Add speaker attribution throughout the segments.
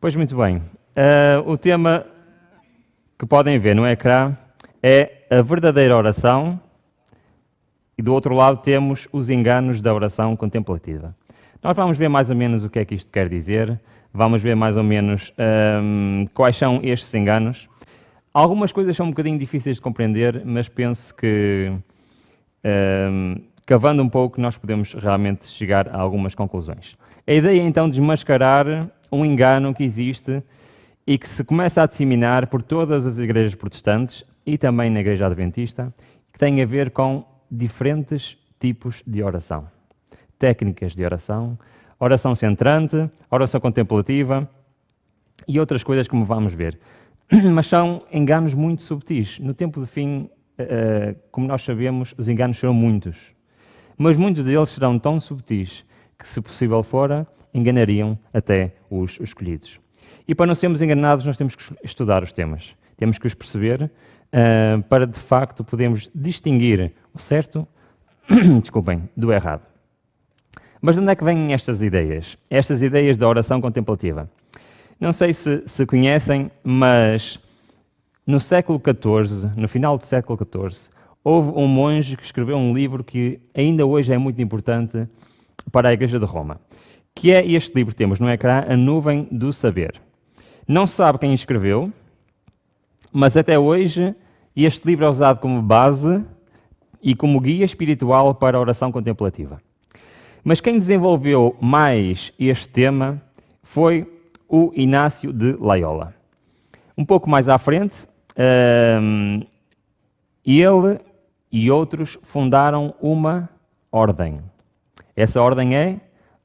Speaker 1: Pois muito bem. O tema que podem ver no ecrã é a verdadeira oração e do outro lado temos os enganos da oração contemplativa. Nós vamos ver mais ou menos o que é que isto quer dizer, vamos ver mais ou menos quais são estes enganos. Algumas coisas são um bocadinho difíceis de compreender, mas penso que cavando um pouco nós podemos realmente chegar a algumas conclusões. A ideia é então desmascarar um engano que existe e que se começa a disseminar por todas as igrejas protestantes e também na igreja adventista, que tem a ver com diferentes tipos de oração. Técnicas de oração, oração centrante, oração contemplativa e outras coisas como vamos ver. Mas são enganos muito subtis. No tempo do fim, como nós sabemos, os enganos serão muitos. Mas muitos deles serão tão subtis que, se possível fora, enganariam até os escolhidos. E para não sermos enganados, nós temos que estudar os temas. Temos que os perceber para, de facto, podermos distinguir o certo do errado. Mas de onde é que vêm estas ideias? Estas ideias da oração contemplativa? Não sei se conhecem, mas no século XIV, no final do século XIV, houve um monge que escreveu um livro que ainda hoje é muito importante para a Igreja de Roma, que é este livro que temos no ecrã, A Nuvem do Saber. Não se sabe quem escreveu, mas até hoje este livro é usado como base e como guia espiritual para a oração contemplativa. Mas quem desenvolveu mais este tema foi o Inácio de Loyola. Um pouco mais à frente, ele e outros fundaram uma ordem. Essa ordem é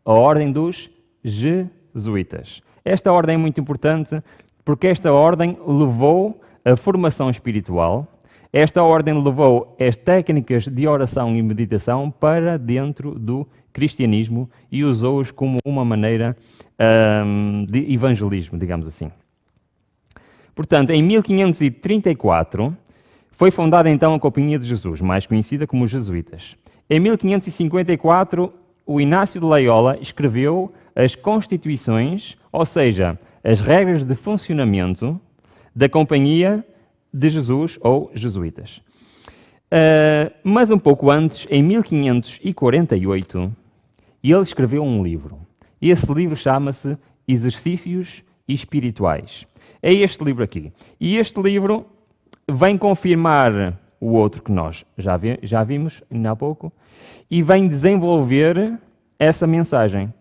Speaker 1: a Ordem dos Jesuítas. Esta ordem é muito importante porque esta ordem levou a formação espiritual, esta ordem levou as técnicas de oração e meditação para dentro do cristianismo e usou-os como uma maneira de evangelismo, digamos assim. Portanto, em 1534, foi fundada então a Companhia de Jesus, mais conhecida como os Jesuítas. Em 1554, o Inácio de Loyola escreveu as Constituições, ou seja, as regras de funcionamento da Companhia de Jesus ou Jesuítas. Mas um pouco antes, em 1548, ele escreveu um livro. Esse livro chama-se Exercícios Espirituais. É este livro aqui. E este livro vem confirmar o outro que nós já vimos ainda há pouco e vem desenvolver essa mensagem.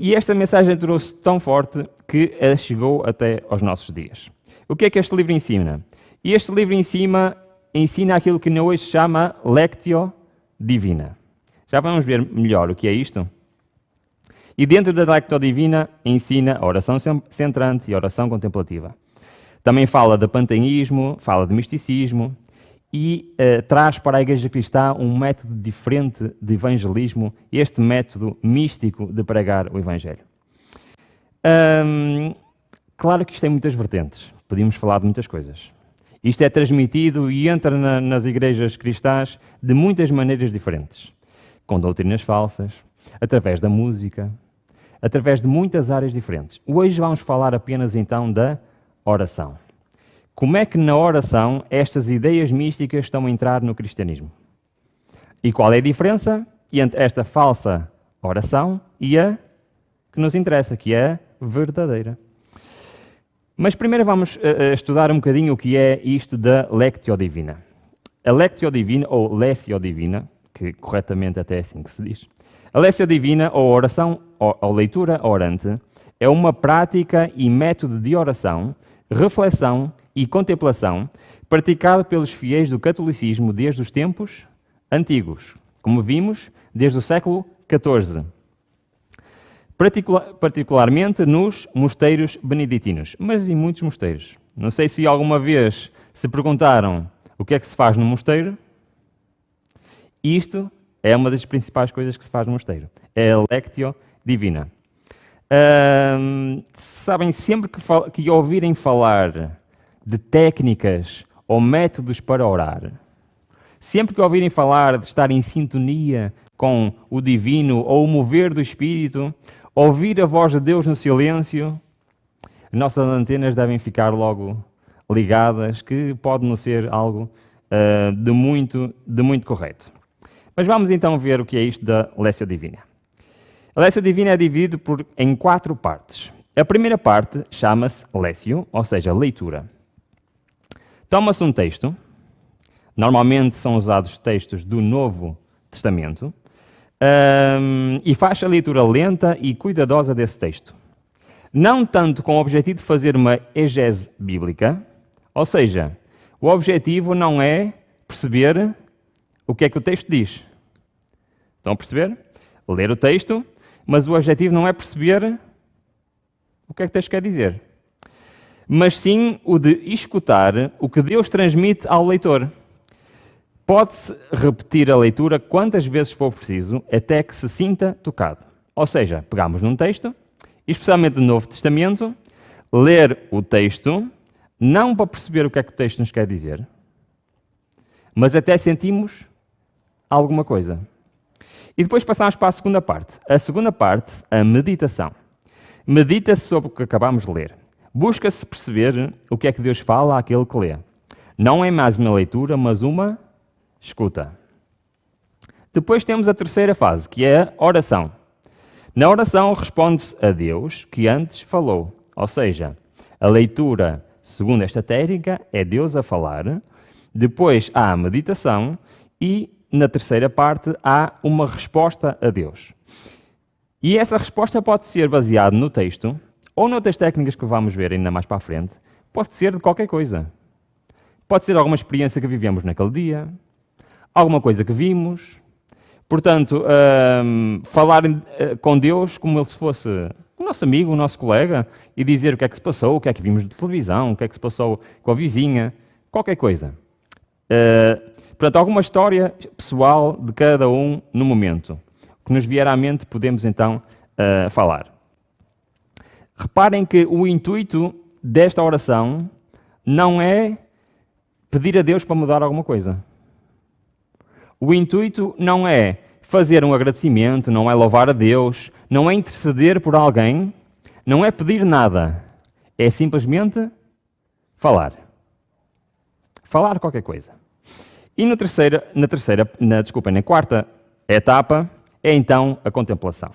Speaker 1: E esta mensagem trouxe tão forte que chegou até aos nossos dias. O que é que este livro ensina? Este livro ensina aquilo que hoje se chama Lectio Divina. Já vamos ver melhor o que é isto? E dentro da Lectio Divina ensina a oração centrante e a oração contemplativa. Também fala de panteísmo, fala de misticismo e traz para a Igreja Cristã um método diferente de evangelismo, este método místico de pregar o Evangelho. Claro que isto tem muitas vertentes, podíamos falar de muitas coisas. Isto é transmitido e entra nas igrejas cristãs de muitas maneiras diferentes, com doutrinas falsas, através da música, através de muitas áreas diferentes. Hoje vamos falar apenas então da oração. Como é que na oração estas ideias místicas estão a entrar no cristianismo? E qual é a diferença entre esta falsa oração e a que nos interessa, que é a verdadeira? Mas primeiro vamos estudar um bocadinho o que é isto da Lectio Divina. A Lectio Divina, ou Lessio Divina, que corretamente até é assim que se diz, a Lessio Divina, ou oração, ou leitura orante, é uma prática e método de oração, reflexão e contemplação praticado pelos fiéis do catolicismo desde os tempos antigos, como vimos, desde o século XIV. Particularmente nos mosteiros beneditinos, mas em muitos mosteiros. Não sei se alguma vez se perguntaram o que é que se faz no mosteiro. Isto é uma das principais coisas que se faz no mosteiro. É a Lectio Divina. Sabem, sempre que ouvirem falar de técnicas ou métodos para orar, sempre que ouvirem falar de estar em sintonia com o divino ou o mover do Espírito, ouvir a voz de Deus no silêncio, nossas antenas devem ficar logo ligadas, que pode não ser algo de muito correto. Mas vamos então ver o que é isto da Lectio Divina. A Lectio Divina é dividida em 4 partes. A primeira parte chama-se Lectio, ou seja, leitura. Toma-se um texto, normalmente são usados textos do Novo Testamento, e faz a leitura lenta e cuidadosa desse texto. Não tanto com o objetivo de fazer uma exegese bíblica, ou seja, o objetivo não é perceber o que é que o texto diz. Estão a perceber? Ler o texto, mas o objetivo não é perceber o que é que o texto quer dizer, mas sim o de escutar o que Deus transmite ao leitor. Pode-se repetir a leitura quantas vezes for preciso, até que se sinta tocado. Ou seja, pegamos num texto, especialmente do Novo Testamento, ler o texto, não para perceber o que é que o texto nos quer dizer, mas até sentimos alguma coisa. E depois passamos para a segunda parte. A segunda parte, a meditação. Medita-se sobre o que acabamos de ler. Busca-se perceber o que é que Deus fala àquele que lê. Não é mais uma leitura, mas uma escuta. Depois temos a terceira fase, que é a oração. Na oração responde-se a Deus que antes falou. Ou seja, a leitura, segundo esta técnica, é Deus a falar. Depois há a meditação e, na terceira parte, há uma resposta a Deus. E essa resposta pode ser baseada no texto ou noutras técnicas que vamos ver ainda mais para a frente. Pode ser de qualquer coisa. Pode ser alguma experiência que vivemos naquele dia, alguma coisa que vimos. Portanto, falar com Deus como ele se fosse o nosso amigo, o nosso colega, e dizer o que é que se passou, o que é que vimos de televisão, o que é que se passou com a vizinha, qualquer coisa. Portanto, alguma história pessoal de cada um no momento. O que nos vier à mente podemos então falar. Reparem que o intuito desta oração não é pedir a Deus para mudar alguma coisa. O intuito não é fazer um agradecimento, não é louvar a Deus, não é interceder por alguém, não é pedir nada. É simplesmente falar. Falar qualquer coisa. E na quarta etapa é então a contemplação.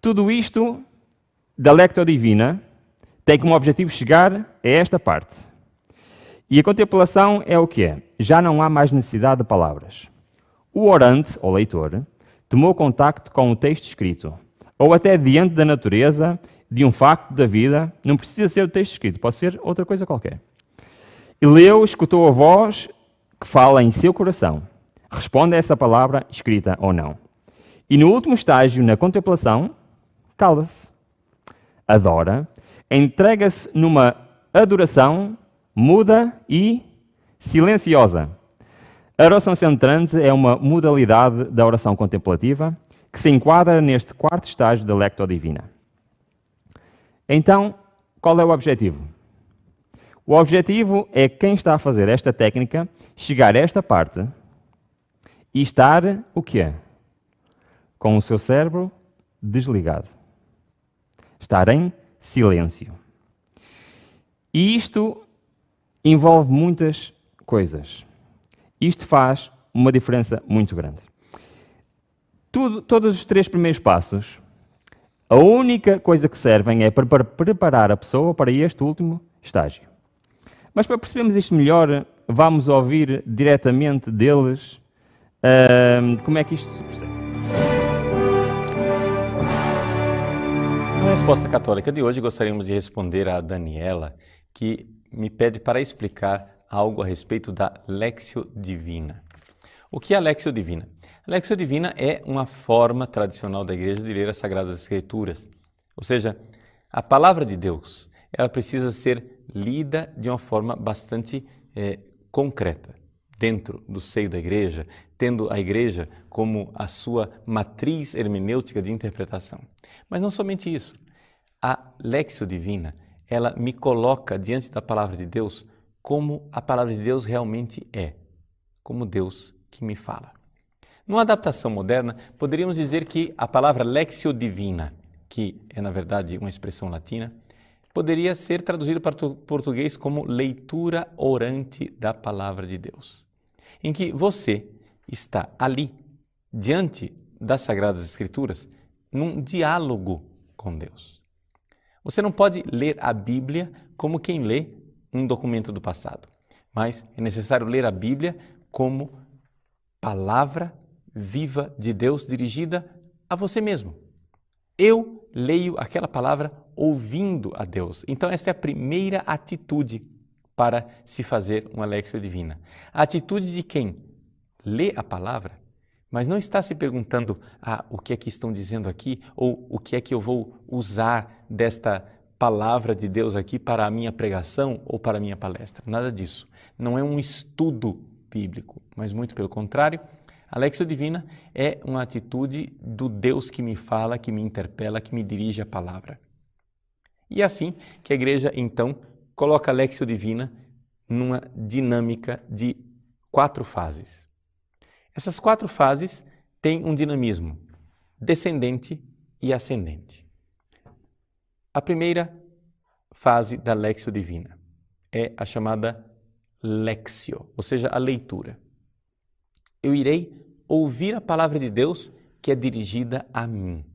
Speaker 1: Tudo isto da Lectio Divina tem como objetivo chegar a esta parte. E a contemplação é o que é? Já não há mais necessidade de palavras. O orante, ou leitor, tomou contacto com o texto escrito, ou até diante da natureza, de um facto da vida, não precisa ser o texto escrito, pode ser outra coisa qualquer. E leu, escutou a voz que fala em seu coração. Responde a essa palavra, escrita ou não. E no último estágio, na contemplação, cala-se, adora, entrega-se numa adoração muda e silenciosa. A oração centrante é uma modalidade da oração contemplativa que se enquadra neste quarto estágio da Lectio Divina. Então, qual é o objetivo? O objetivo é quem está a fazer esta técnica chegar a esta parte e estar o quê? Com o seu cérebro desligado. Estar em silêncio. E isto envolve muitas coisas. Isto faz uma diferença muito grande. Todos os 3 primeiros passos, a única coisa que servem é para preparar a pessoa para este último estágio. Mas para percebermos isto melhor, vamos ouvir diretamente deles como é que isto se processa.
Speaker 2: Na resposta católica de hoje, gostaríamos de responder a Daniela, que me pede para explicar algo a respeito da Lectio Divina. O que é a Lectio Divina? A Lectio Divina é uma forma tradicional da Igreja de ler as Sagradas Escrituras. Ou seja, a palavra de Deus, ela precisa ser lida de uma forma bastante concreta, dentro do seio da Igreja, tendo a Igreja como a sua matriz hermenêutica de interpretação. Mas não somente isso. A Lectio Divina, ela me coloca diante da palavra de Deus como a palavra de Deus realmente é, como Deus que me fala. Numa adaptação moderna, poderíamos dizer que a palavra Lectio Divina, que é na verdade uma expressão latina, poderia ser traduzida para o português como leitura orante da palavra de Deus, em que você está ali, diante das Sagradas Escrituras, num diálogo com Deus. Você não pode ler a Bíblia como quem lê um documento do passado, mas é necessário ler a Bíblia como palavra viva de Deus dirigida a você mesmo. Eu leio aquela palavra ouvindo a Deus. Então essa é a primeira atitude para se fazer uma Lectio Divina. A atitude de quem lê a palavra, mas não está se perguntando o que é que estão dizendo aqui ou o que é que eu vou usar desta palavra de Deus aqui para a minha pregação ou para a minha palestra. Nada disso. Não é um estudo bíblico, mas muito pelo contrário. A Lectio Divina é uma atitude do Deus que me fala, que me interpela, que me dirige a palavra. E é assim que a igreja, então, coloca a Lectio Divina numa dinâmica de 4 fases. Essas 4 fases têm um dinamismo descendente e ascendente. A primeira fase da Lectio Divina é a chamada Lectio, ou seja, a leitura. Eu irei ouvir a palavra de Deus que é dirigida a mim.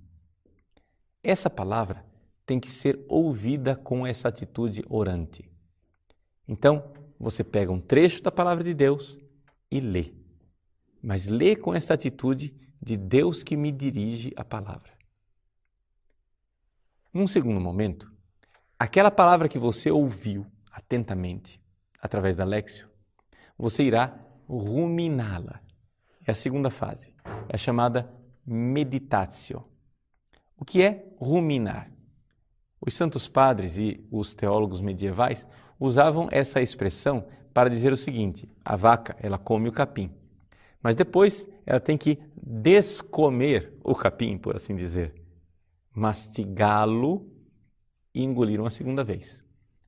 Speaker 2: Essa palavra tem que ser ouvida com essa atitude orante. Então, você pega um trecho da palavra de Deus e lê. Mas lê com essa atitude de Deus que me dirige a palavra. Num segundo momento, aquela palavra que você ouviu atentamente, através da Lectio, você irá ruminá-la. É a segunda fase, é a chamada meditatio. O que é ruminar? Os santos padres e os teólogos medievais usavam essa expressão para dizer o seguinte: a vaca, ela come o capim, mas depois ela tem que descomer o capim, por assim dizer, mastigá-lo e engolir uma segunda vez.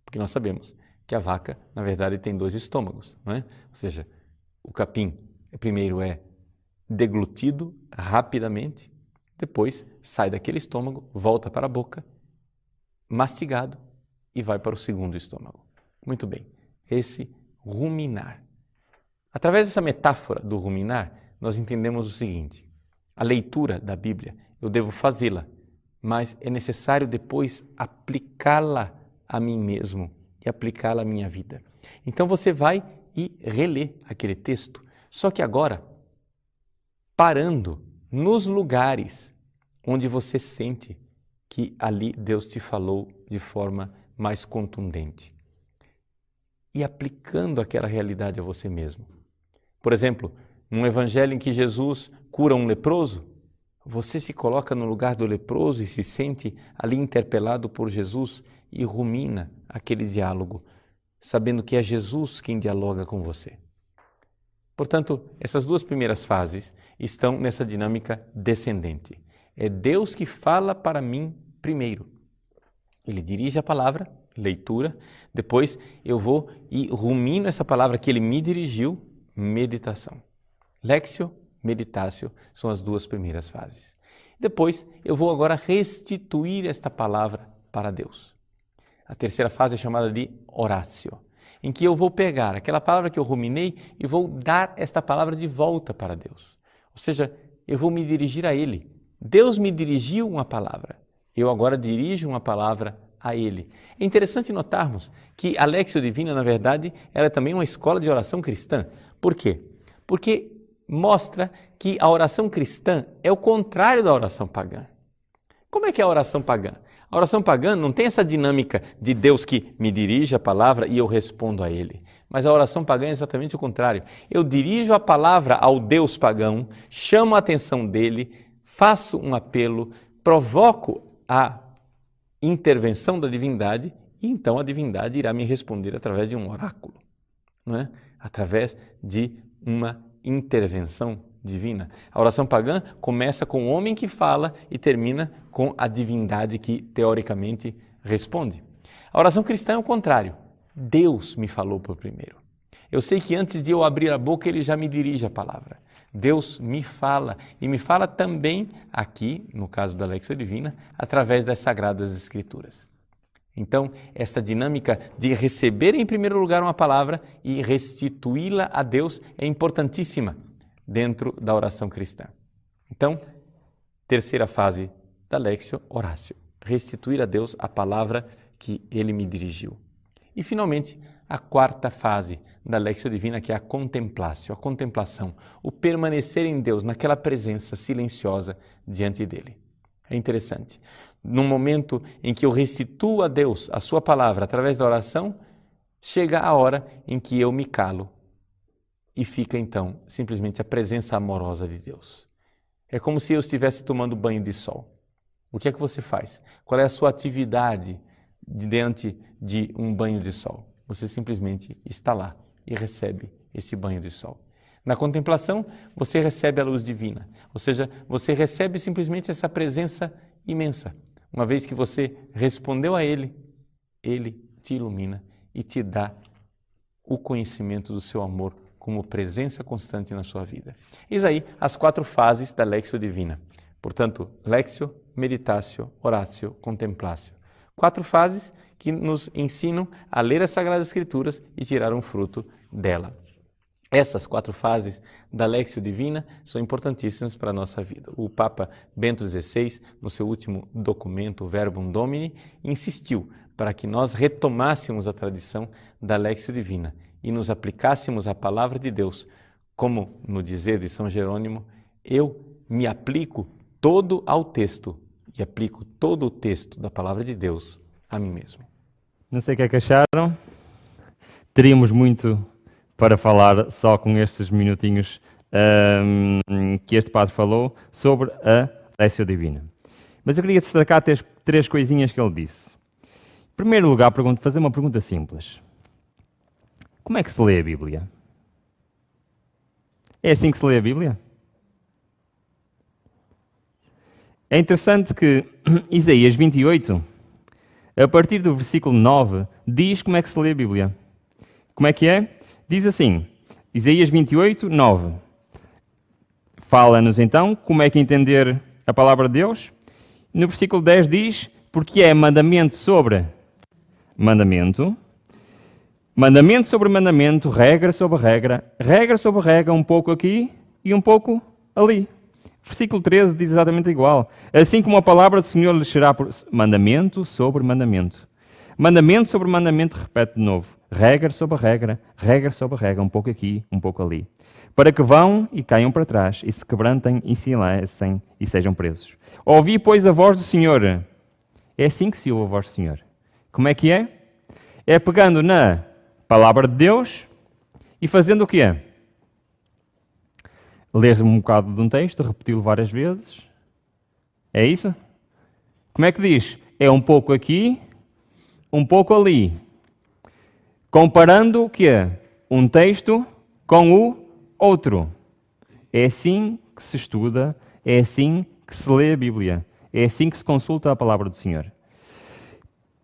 Speaker 2: Porque nós sabemos que a vaca, na verdade, tem 2 estômagos, não é? Ou seja, o capim primeiro é deglutido rapidamente, depois sai daquele estômago, volta para a boca, mastigado e vai para o segundo estômago. Muito bem, esse ruminar. Através dessa metáfora do ruminar, nós entendemos o seguinte: a leitura da Bíblia, eu devo fazê-la, mas é necessário depois aplicá-la a mim mesmo e aplicá-la à minha vida. Então você vai e relê aquele texto, só que agora parando nos lugares onde você sente que ali Deus te falou de forma mais contundente e aplicando aquela realidade a você mesmo. Por exemplo, num evangelho em que Jesus cura um leproso, você se coloca no lugar do leproso e se sente ali interpelado por Jesus e rumina aquele diálogo, sabendo que é Jesus quem dialoga com você. Portanto, essas 2 primeiras fases estão nessa dinâmica descendente. É Deus que fala para mim primeiro. Ele dirige a palavra, leitura, depois eu vou e rumino essa palavra que ele me dirigiu, meditação. Lectio, meditatio são as 2 primeiras fases. Depois eu vou agora restituir esta palavra para Deus. A terceira fase é chamada de oratio, em que eu vou pegar aquela palavra que eu ruminei e vou dar esta palavra de volta para Deus. Ou seja, eu vou me dirigir a Ele. Deus me dirigiu uma palavra, eu agora dirijo uma palavra a Ele. É interessante notarmos que a Lectio Divina, na verdade, ela é também uma escola de oração cristã. Por quê? Porque mostra que a oração cristã é o contrário da oração pagã. Como é que é a oração pagã? A oração pagã não tem essa dinâmica de Deus que me dirige a palavra e eu respondo a Ele. Mas a oração pagã é exatamente o contrário. Eu dirijo a palavra ao Deus pagão, chamo a atenção dele, faço um apelo, provoco a intervenção da divindade e então a divindade irá me responder através de um oráculo, não é? Através de uma intervenção divina. A oração pagã começa com o homem que fala e termina com a divindade que teoricamente responde. A oração cristã é o contrário. Deus me falou por primeiro. Eu sei que antes de eu abrir a boca, Ele já me dirige a palavra. Deus me fala, e me fala também aqui, no caso da Lexio Divina, através das Sagradas Escrituras. Então, essa dinâmica de receber em primeiro lugar uma palavra e restituí-la a Deus é importantíssima dentro da oração cristã. Então, terceira fase da Lexio, Oratio, restituir a Deus a palavra que Ele me dirigiu. E, finalmente, a quarta fase da Lexio Divina, que é a Contemplatio, a contemplação, o permanecer em Deus, naquela presença silenciosa diante dEle. É interessante. No momento em que eu restituo a Deus a sua palavra através da oração, chega a hora em que eu me calo e fica então simplesmente a presença amorosa de Deus. É como se eu estivesse tomando banho de sol. O que é que você faz? Qual é a sua atividade diante de um banho de sol? Você simplesmente está lá e recebe esse banho de sol. Na contemplação, você recebe a luz divina, ou seja, você recebe simplesmente essa presença imensa. Uma vez que você respondeu a Ele, Ele te ilumina e te dá o conhecimento do seu amor como presença constante na sua vida. Eis aí as 4 fases da Lexio Divina. Portanto, Lexio, Meditatio, Oratio, Contemplatio. 4 fases que nos ensinam a ler as Sagradas Escrituras e tirar um fruto dela. Essas 4 fases da Lexio Divina são importantíssimas para a nossa vida. O Papa Bento XVI, no seu último documento, Verbum Domini, insistiu para que nós retomássemos a tradição da Lexio Divina e nos aplicássemos à palavra de Deus. Como no dizer de São Jerônimo, eu me aplico todo ao texto e aplico todo o texto da palavra de Deus a mim mesmo.
Speaker 1: Não sei o que é que acharam. Teríamos muito para falar só com estes minutinhos que este padre falou sobre a Lexio Divina. Mas eu queria destacar 3 coisinhas que ele disse. Em primeiro lugar, fazer uma pergunta simples. Como é que se lê a Bíblia? É assim que se lê a Bíblia? É interessante que Isaías 28, a partir do versículo 9, diz como é que se lê a Bíblia. Como é que é? Diz assim, Isaías 28, 9. Fala-nos então como é que entender a palavra de Deus. No versículo 10 diz, porque é mandamento sobre mandamento, mandamento sobre mandamento, regra sobre regra, regra sobre regra, um pouco aqui e um pouco ali. Versículo 13 diz exatamente igual. Assim como a palavra do Senhor lhes será por mandamento sobre mandamento. Mandamento sobre mandamento, repete de novo. Regra sobre regra, regra sobre regra, um pouco aqui, um pouco ali. Para que vão e caiam para trás, e se quebrantem e se enlaecem e sejam presos. Ouvi, pois, a voz do Senhor. É assim que se ouve a voz do Senhor. Como é que é? É pegando na palavra de Deus e fazendo o quê? Ler um bocado de um texto, repeti-lo várias vezes. É isso? Como é que diz? É um pouco aqui, um pouco ali. Comparando o quê? Um texto com o outro. É assim que se estuda, é assim que se lê a Bíblia, é assim que se consulta a palavra do Senhor.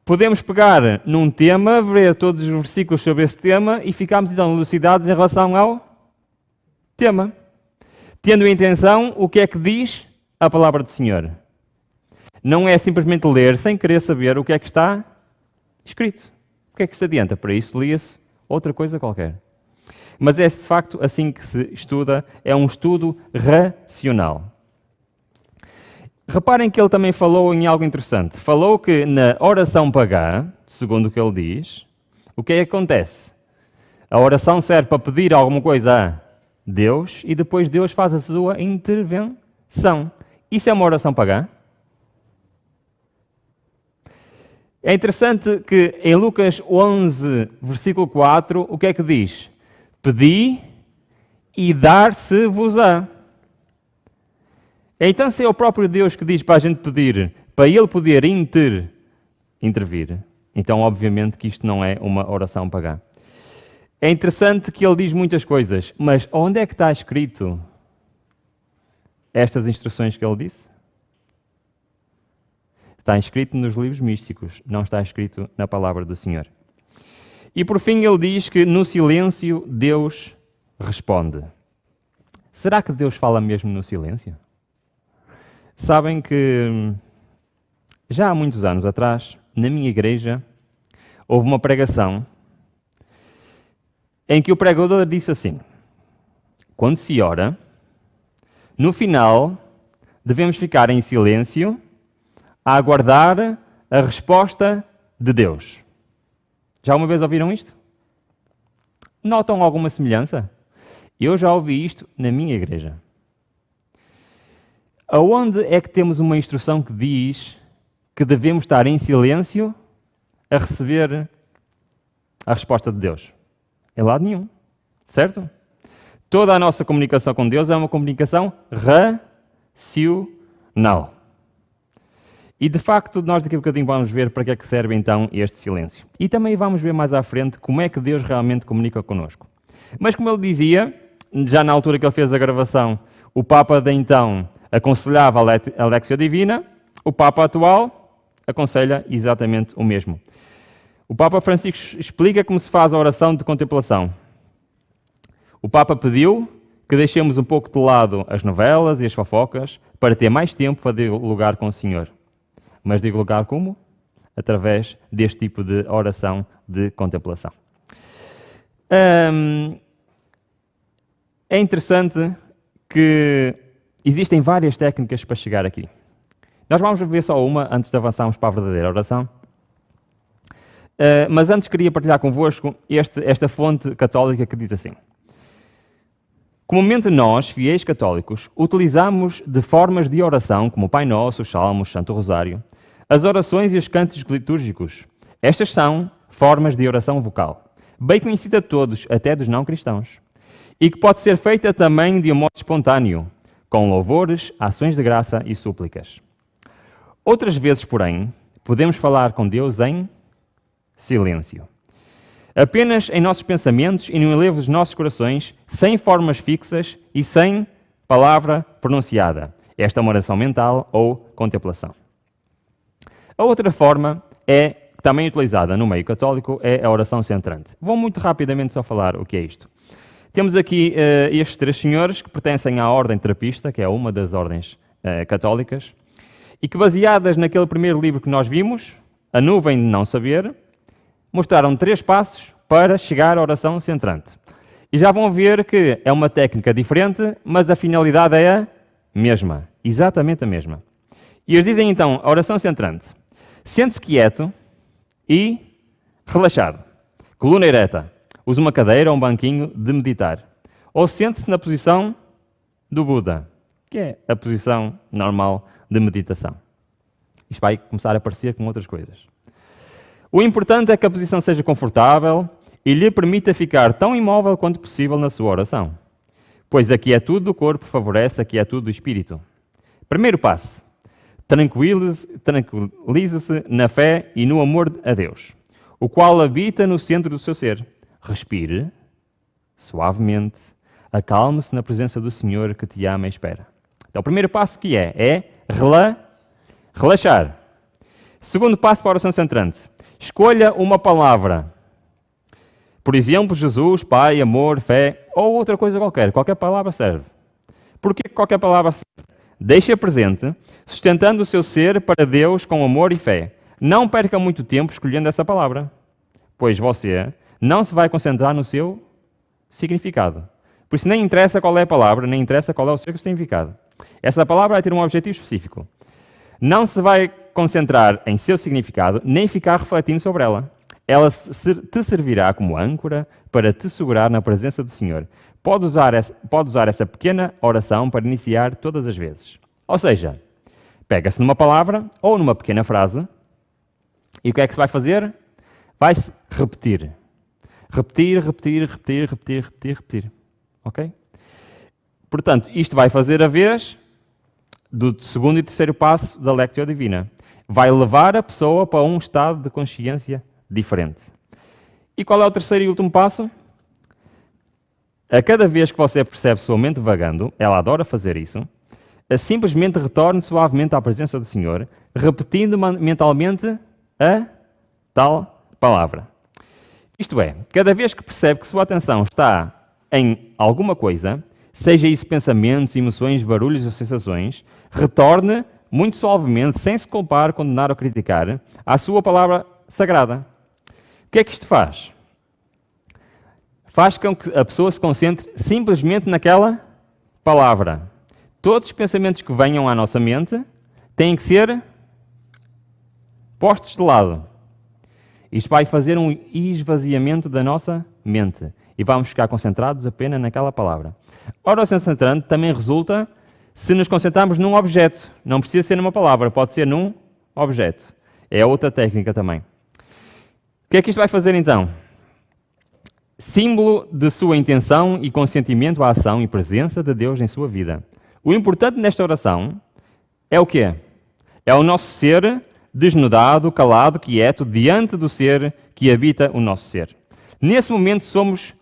Speaker 1: Podemos pegar num tema, ver todos os versículos sobre esse tema e ficarmos então elucidados em relação ao tema, tendo em atenção o que é que diz a palavra do Senhor. Não é simplesmente ler sem querer saber o que é que está escrito. O que é que se adianta? Para isso lia-se outra coisa qualquer. Mas é de facto assim que se estuda, é um estudo racional. Reparem que ele também falou em algo interessante. Falou que na oração pagã, segundo o que ele diz, o que é que acontece? A oração serve para pedir alguma coisa a Deus e depois Deus faz a sua intervenção. Isso é uma oração pagã? É interessante que em Lucas 11, versículo 4, o que é que diz? Pedi e dar-se-vos-á. Então, se é o próprio Deus que diz para a gente pedir, para Ele poder intervir, então, obviamente, que isto não é uma oração pagã. É interessante que Ele diz muitas coisas, mas onde é que está escrito estas instruções que Ele disse? Está escrito nos livros místicos, não está escrito na palavra do Senhor. E por fim ele diz que no silêncio Deus responde. Será que Deus fala mesmo no silêncio? Sabem que já há muitos anos atrás, na minha igreja, houve uma pregação em que o pregador disse assim: quando se ora, no final devemos ficar em silêncio a aguardar a resposta de Deus. Já uma vez ouviram isto? Notam alguma semelhança? Eu já ouvi isto na minha igreja. Aonde é que temos uma instrução que diz que devemos estar em silêncio a receber a resposta de Deus? Em lado nenhum, certo? Toda a nossa comunicação com Deus é uma comunicação racional. E de facto, nós daqui a bocadinho vamos ver para que é que serve então este silêncio. E também vamos ver mais à frente como é que Deus realmente comunica connosco. Mas como ele dizia, já na altura que ele fez a gravação, o Papa de então aconselhava a Lectio Divina, o Papa atual aconselha exatamente o mesmo. O Papa Francisco explica como se faz a oração de contemplação. O Papa pediu que deixemos um pouco de lado as novelas e as fofocas para ter mais tempo para dialogar com o Senhor. Mas dialogar como? Através deste tipo de oração de contemplação. É interessante que existem várias técnicas para chegar aqui. Nós vamos ver só uma antes de avançarmos para a verdadeira oração. Mas antes queria partilhar convosco esta fonte católica que diz assim: comumente nós, fiéis católicos, utilizamos de formas de oração como o Pai Nosso, os Salmos, Santo Rosário, as orações e os cânticos litúrgicos. Estas são formas de oração vocal, bem conhecida a todos, até dos não cristãos, e que pode ser feita também de um modo espontâneo, com louvores, ações de graça e súplicas. Outras vezes, porém, podemos falar com Deus em silêncio. Apenas em nossos pensamentos e no elevo dos nossos corações, sem formas fixas e sem palavra pronunciada. Esta é uma oração mental ou contemplação. A outra forma também utilizada no meio católico, é a oração centrante. Vou muito rapidamente só falar o que é isto. Temos aqui estes três senhores que pertencem à ordem terapista, que é uma das ordens católicas, e que, baseadas naquele primeiro livro que nós vimos, A Nuvem de Não Saber, mostraram 3 passos para chegar à oração centrante. E já vão ver que é uma técnica diferente, mas a finalidade é a mesma, exatamente a mesma. E eles dizem então, a oração centrante: sente-se quieto e relaxado, coluna ereta, use uma cadeira ou um banquinho de meditar, ou sente-se na posição do Buda, que é a posição normal de meditação. Isto vai começar a aparecer com outras coisas. O importante é que a posição seja confortável e lhe permita ficar tão imóvel quanto possível na sua oração, pois a quietude do corpo favorece a quietude do espírito. Primeiro passo: tranquilize-se na fé e no amor a Deus, o qual habita no centro do seu ser. Respire suavemente, acalme-se na presença do Senhor que te ama e espera. Então, o primeiro passo que é relaxar. Segundo passo para a oração centrante: escolha uma palavra. Por exemplo, Jesus, Pai, amor, fé, ou outra coisa qualquer. Qualquer palavra serve. Por que qualquer palavra serve? Deixe-a presente, sustentando o seu ser para Deus com amor e fé. Não perca muito tempo escolhendo essa palavra, pois você não se vai concentrar no seu significado. Por isso nem interessa qual é a palavra, nem interessa qual é o seu significado. Essa palavra vai ter um objetivo específico. Não se vai concentrar em seu significado, nem ficar refletindo sobre ela. Ela te servirá como âncora para te segurar na presença do Senhor. Pode usar essa pequena oração para iniciar todas as vezes. Ou seja, pega-se numa palavra ou numa pequena frase e o que é que se vai fazer? Vai-se repetir. Repetir. Ok? Portanto, isto vai fazer a vez do segundo e terceiro passo da Lectio Divina. Vai levar a pessoa para um estado de consciência diferente. E qual é o terceiro e último passo? A cada vez que você percebe sua mente vagando, ela adora fazer isso, simplesmente retorne suavemente à presença do Senhor, repetindo mentalmente a tal palavra. Isto é, cada vez que percebe que sua atenção está em alguma coisa, seja isso pensamentos, emoções, barulhos ou sensações, retorne muito suavemente, sem se culpar, condenar ou criticar, à sua palavra sagrada. O que é que isto faz? Faz com que a pessoa se concentre simplesmente naquela palavra. Todos os pensamentos que venham à nossa mente têm que ser postos de lado. Isto vai fazer um esvaziamento da nossa mente e vamos ficar concentrados apenas naquela palavra. A oração centrante também resulta se nos concentrarmos num objeto. Não precisa ser numa palavra, pode ser num objeto. É outra técnica também. O que é que isto vai fazer então? Símbolo de sua intenção e consentimento à ação e presença de Deus em sua vida. O importante nesta oração é o quê? É o nosso ser desnudado, calado, quieto, diante do ser que habita o nosso ser. Nesse momento somos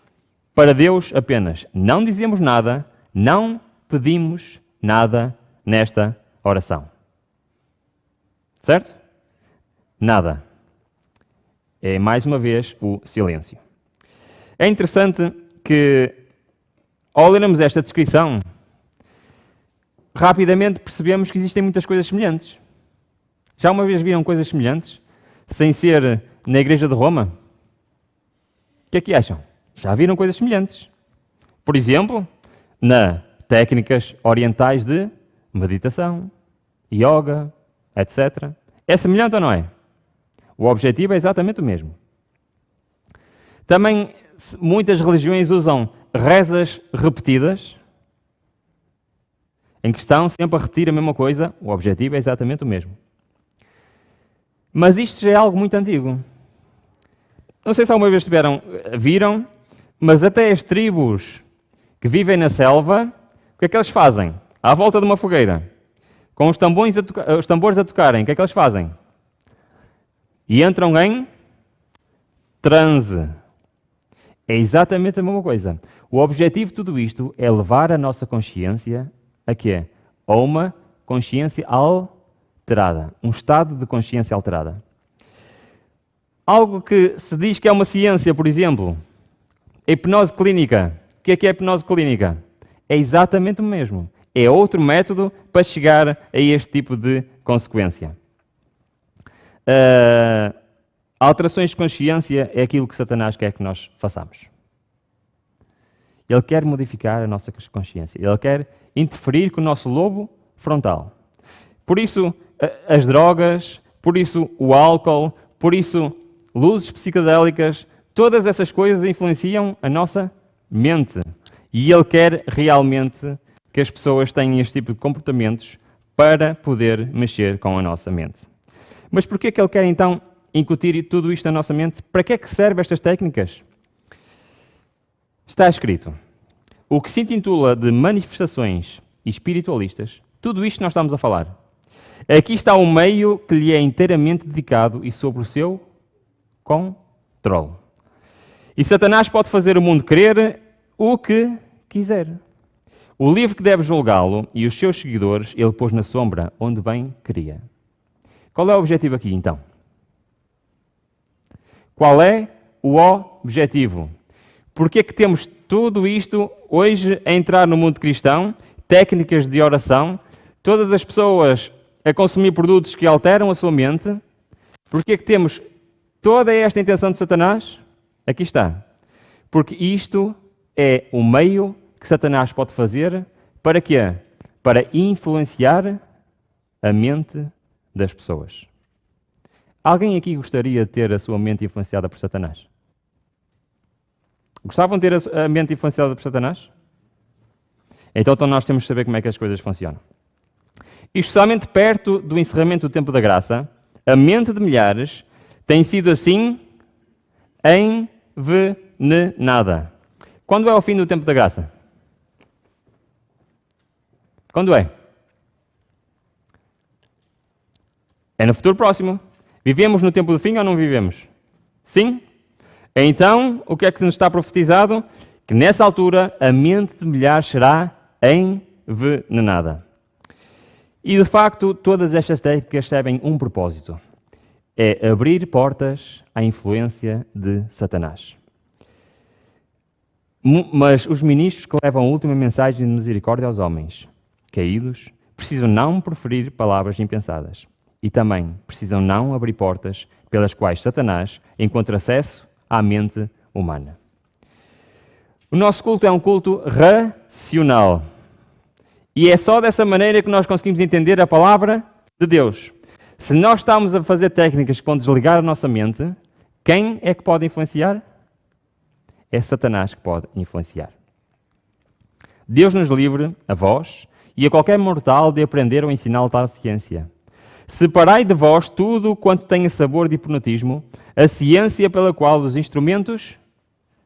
Speaker 1: para Deus apenas. Não dizemos nada, não pedimos nada nesta oração. Certo? Nada. É mais uma vez o silêncio. É interessante que, ao lermos esta descrição, rapidamente percebemos que existem muitas coisas semelhantes. Já uma vez viram coisas semelhantes, sem ser na Igreja de Roma? O que é que acham? Já viram coisas semelhantes. Por exemplo, nas técnicas orientais de meditação, yoga, etc. É semelhante ou não é? O objetivo é exatamente o mesmo. Também muitas religiões usam rezas repetidas, em que estão sempre a repetir a mesma coisa. O objetivo é exatamente o mesmo. Mas isto já é algo muito antigo. Não sei se alguma vez viram, mas até as tribos que vivem na selva, o que é que eles fazem? À volta de uma fogueira, com os tambores a tocarem, o que é que eles fazem? E entram em transe. É exatamente a mesma coisa. O objetivo de tudo isto é levar a nossa consciência a quê? A uma consciência alterada. Um estado de consciência alterada. Algo que se diz que é uma ciência, por exemplo, a hipnose clínica. O que é a hipnose clínica? É exatamente o mesmo. É outro método para chegar a este tipo de consequência. Alterações de consciência é aquilo que Satanás quer que nós façamos. Ele quer modificar a nossa consciência. Ele quer interferir com o nosso lobo frontal. Por isso, as drogas, por isso o álcool, por isso luzes psicodélicas, todas essas coisas influenciam a nossa mente. E ele quer realmente que as pessoas tenham este tipo de comportamentos para poder mexer com a nossa mente. Mas porquê que ele quer então incutir tudo isto na nossa mente? Para que é que servem estas técnicas? Está escrito: o que se intitula de manifestações espiritualistas, tudo isto que nós estamos a falar. Aqui está um meio que lhe é inteiramente dedicado e sob o seu controle. E Satanás pode fazer o mundo crer o que quiser. O livro que deve julgá-lo e os seus seguidores, ele pôs na sombra onde bem queria. Qual é o objetivo aqui, então? Qual é o objetivo? Porquê que temos tudo isto hoje a entrar no mundo cristão? Técnicas de oração, todas as pessoas a consumir produtos que alteram a sua mente. Porquê que temos toda esta intenção de Satanás? Aqui está. Porque isto é o meio que Satanás pode fazer para quê? Para influenciar a mente das pessoas. Alguém aqui gostaria de ter a sua mente influenciada por Satanás? Gostavam de ter a mente influenciada por Satanás? Então nós temos de saber como é que as coisas funcionam. E especialmente perto do encerramento do tempo da graça, a mente de milhares tem sido assim envenenada. Quando é o fim do tempo da graça? Quando é? É no futuro próximo. Vivemos no tempo do fim ou não vivemos? Sim? Então, o que é que nos está profetizado? Que nessa altura a mente de milhares será envenenada. E de facto, todas estas técnicas servem um propósito. É abrir portas à influência de Satanás. Mas os ministros que levam a última mensagem de misericórdia aos homens caídos precisam não proferir palavras impensadas e também precisam não abrir portas pelas quais Satanás encontra acesso à mente humana. O nosso culto é um culto racional. E é só dessa maneira que nós conseguimos entender a palavra de Deus. Se nós estamos a fazer técnicas que vão desligar a nossa mente, quem é que pode influenciar? É Satanás que pode influenciar. Deus nos livre, a vós, e a qualquer mortal de aprender ou ensinar tal ciência. Separai de vós tudo quanto tenha sabor de hipnotismo, a ciência pela qual os instrumentos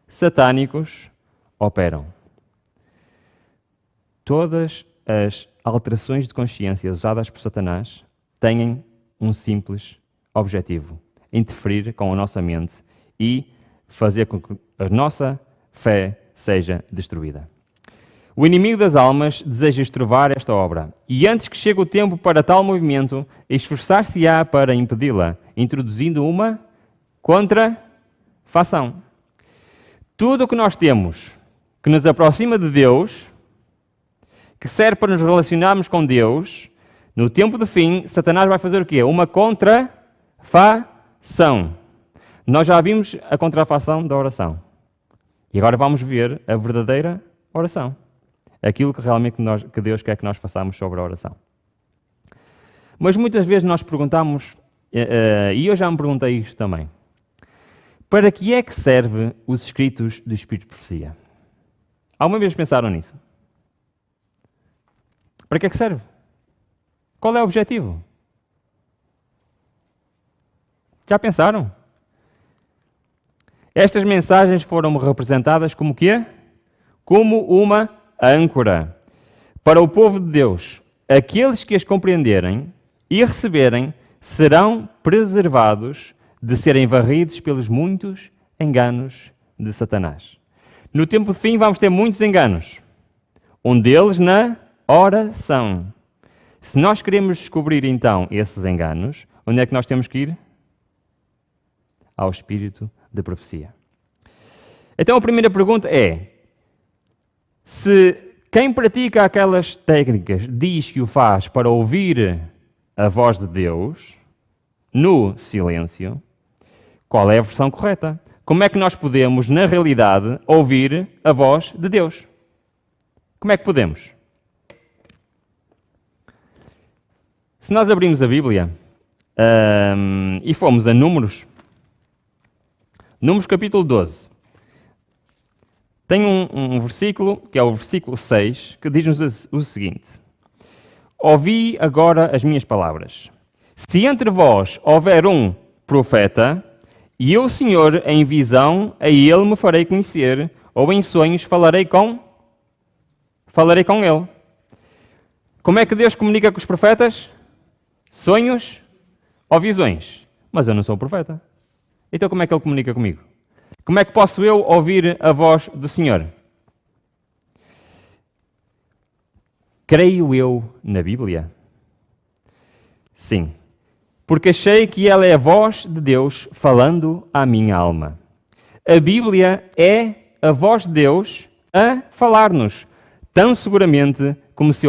Speaker 1: satânicos operam. Todas as alterações de consciência usadas por Satanás têm um simples objetivo: interferir com a nossa mente e fazer com que a nossa fé seja destruída. O inimigo das almas deseja estrovar esta obra, e antes que chegue o tempo para tal movimento, esforçar-se-á para impedi-la, introduzindo uma contrafação. Tudo o que nós temos que nos aproxima de Deus, que serve para nos relacionarmos com Deus, no tempo do fim, Satanás vai fazer o quê? Uma contrafação. Nós já vimos a contrafação da oração. E agora vamos ver a verdadeira oração. Aquilo que realmente que Deus quer que nós façamos sobre a oração. Mas muitas vezes nós perguntamos, e eu já me perguntei isto também, para que é que serve os escritos do Espírito de Profecia? Alguma vez pensaram nisso? Para que é que serve? Qual é o objetivo? Já pensaram? Estas mensagens foram representadas como quê? Como uma âncora para o povo de Deus. Aqueles que as compreenderem e receberem serão preservados de serem varridos pelos muitos enganos de Satanás. No tempo de fim vamos ter muitos enganos. Um deles na oração. Se nós queremos descobrir então esses enganos, onde é que nós temos que ir? Ao Espírito de Profecia. Então a primeira pergunta é: se quem pratica aquelas técnicas diz que o faz para ouvir a voz de Deus no silêncio, qual é a versão correta? Como é que nós podemos, na realidade, ouvir a voz de Deus? Como é que podemos? Se nós abrimos a Bíblia e formos a Números capítulo 12, tem um versículo, que é o versículo 6, que diz-nos o seguinte: ouvi agora as minhas palavras. Se entre vós houver um profeta, e eu, Senhor, em visão, a ele me farei conhecer, ou em sonhos falarei com ele. Como é que Deus comunica com os profetas? Sonhos ou visões? Mas eu não sou profeta. Então como é que ele comunica comigo? Como é que posso eu ouvir a voz do Senhor? Creio eu na Bíblia? Sim. Porque achei que ela é a voz de Deus falando à minha alma. A Bíblia é a voz de Deus a falar-nos, tão seguramente como se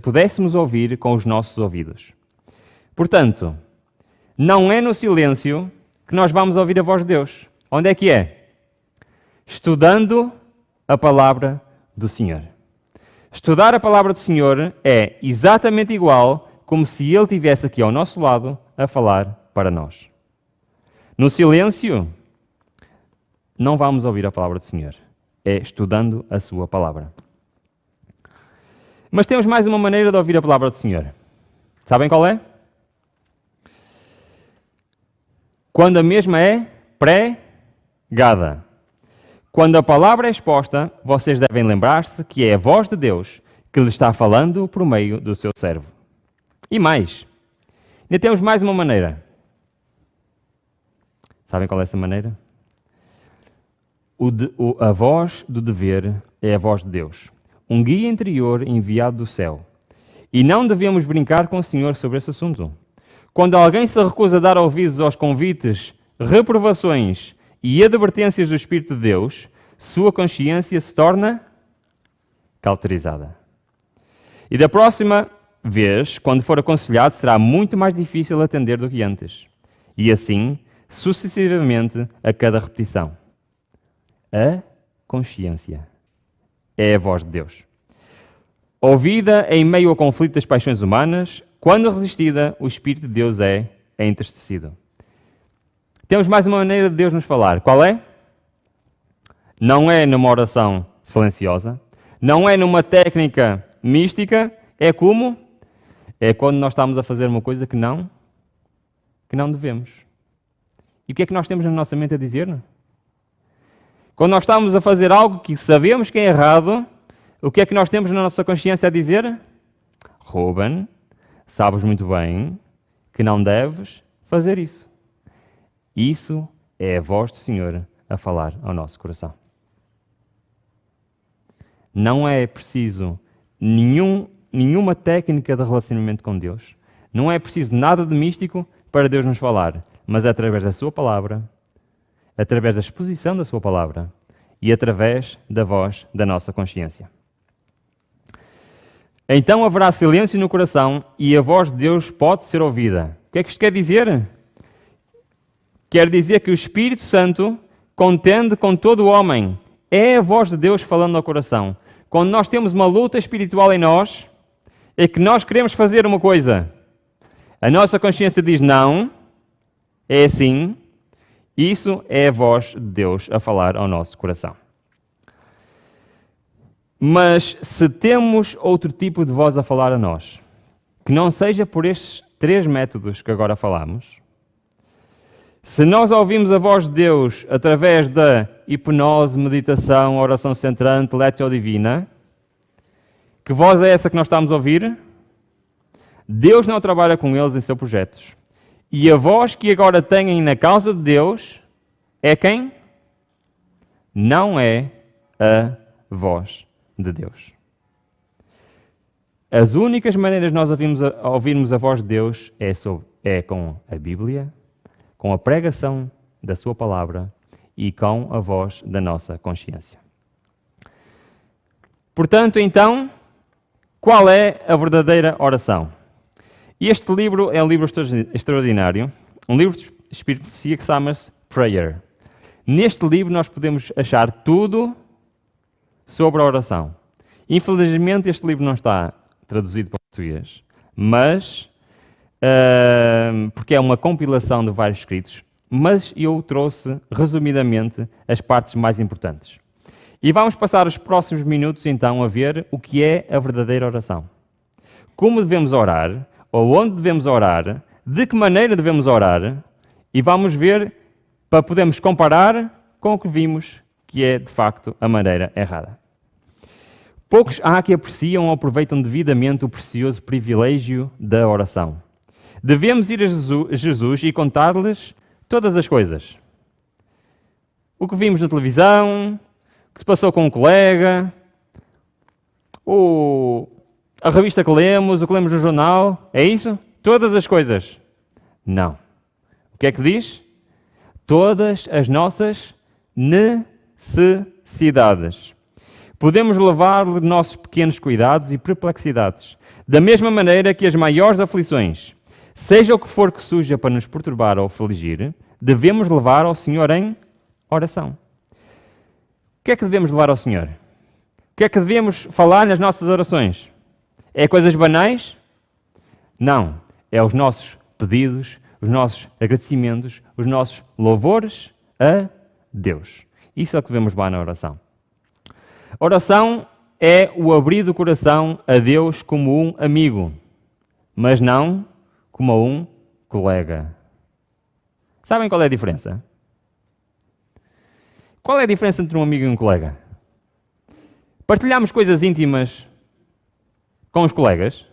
Speaker 1: pudéssemos ouvir com os nossos ouvidos. Portanto, não é no silêncio que nós vamos ouvir a voz de Deus. Onde é que é? Estudando a palavra do Senhor. Estudar a palavra do Senhor é exatamente igual como se Ele estivesse aqui ao nosso lado a falar para nós. No silêncio, não vamos ouvir a palavra do Senhor. É estudando a sua palavra. Mas temos mais uma maneira de ouvir a palavra do Senhor. Sabem qual é? Quando a mesma é pregada. Quando a palavra é exposta, vocês devem lembrar-se que é a voz de Deus que lhe está falando por meio do seu servo. E mais, ainda temos mais uma maneira. Sabem qual é essa maneira? A voz do dever é a voz de Deus. Um guia interior enviado do céu. E não devemos brincar com o Senhor sobre esse assunto. Quando alguém se recusa a dar ouvidos aos convites, reprovações e advertências do Espírito de Deus, sua consciência se torna cauterizada. E da próxima vez, quando for aconselhado, será muito mais difícil atender do que antes. E assim, sucessivamente, a cada repetição. A consciência é a voz de Deus. Ouvida em meio ao conflito das paixões humanas, quando resistida, o Espírito de Deus é entristecido. Temos mais uma maneira de Deus nos falar. Qual é? Não é numa oração silenciosa, não é numa técnica mística, é como? É quando nós estamos a fazer uma coisa que não devemos. E o que é que nós temos na nossa mente a dizer? Quando nós estamos a fazer algo que sabemos que é errado, o que é que nós temos na nossa consciência a dizer? Ruben, sabes muito bem que não deves fazer isso. Isso é a voz do Senhor a falar ao nosso coração. Não é preciso nenhuma técnica de relacionamento com Deus. Não é preciso nada de místico para Deus nos falar, mas é através da sua palavra, através da exposição da sua palavra e através da voz da nossa consciência. Então haverá silêncio no coração e a voz de Deus pode ser ouvida. O que é que isto quer dizer? Quer dizer que o Espírito Santo contende com todo o homem. É a voz de Deus falando ao coração. Quando nós temos uma luta espiritual em nós, é que nós queremos fazer uma coisa. A nossa consciência diz não, é assim. Isso é a voz de Deus a falar ao nosso coração. Mas se temos outro tipo de voz a falar a nós, que não seja por estes 3 métodos que agora falamos, se nós ouvimos a voz de Deus através da hipnose, meditação, oração centrante, lectio divina, que voz é essa que nós estamos a ouvir? Deus não trabalha com eles em seus projetos. E a voz que agora têm na causa de Deus é quem? Não é a voz de Deus. As únicas maneiras de nós ouvirmos a voz de Deus é com a Bíblia, com a pregação da sua palavra e com a voz da nossa consciência. Portanto, então, qual é a verdadeira oração? Este livro é um livro extraordinário, um livro de Espírito de Profecia que se chama-se Prayer. Neste livro nós podemos achar tudo sobre a oração. Infelizmente este livro não está traduzido para português, mas porque é uma compilação de vários escritos, mas eu trouxe resumidamente as partes mais importantes. E vamos passar os próximos minutos então a ver o que é a verdadeira oração. Como devemos orar, ou onde devemos orar, de que maneira devemos orar, e vamos ver para podermos comparar com o que vimos que é de facto a maneira errada. Poucos há que apreciam ou aproveitam devidamente o precioso privilégio da oração. Devemos ir a Jesus e contar-lhes todas as coisas. O que vimos na televisão, o que se passou com um colega, a revista que lemos, o que lemos no jornal, é isso? Todas as coisas? Não. O que é que diz? Todas as nossas necessidades. Podemos levar-lhe nossos pequenos cuidados e perplexidades, da mesma maneira que as maiores aflições, seja o que for que surja para nos perturbar ou afligir, devemos levar ao Senhor em oração. O que é que devemos levar ao Senhor? O que é que devemos falar nas nossas orações? É coisas banais? Não. É os nossos pedidos, os nossos agradecimentos, os nossos louvores a Deus. Isso é o que devemos levar na oração. Oração é o abrir do coração a Deus como um amigo, mas não como a um colega. Sabem qual é a diferença? Qual é a diferença entre um amigo e um colega? Partilhamos coisas íntimas com os colegas?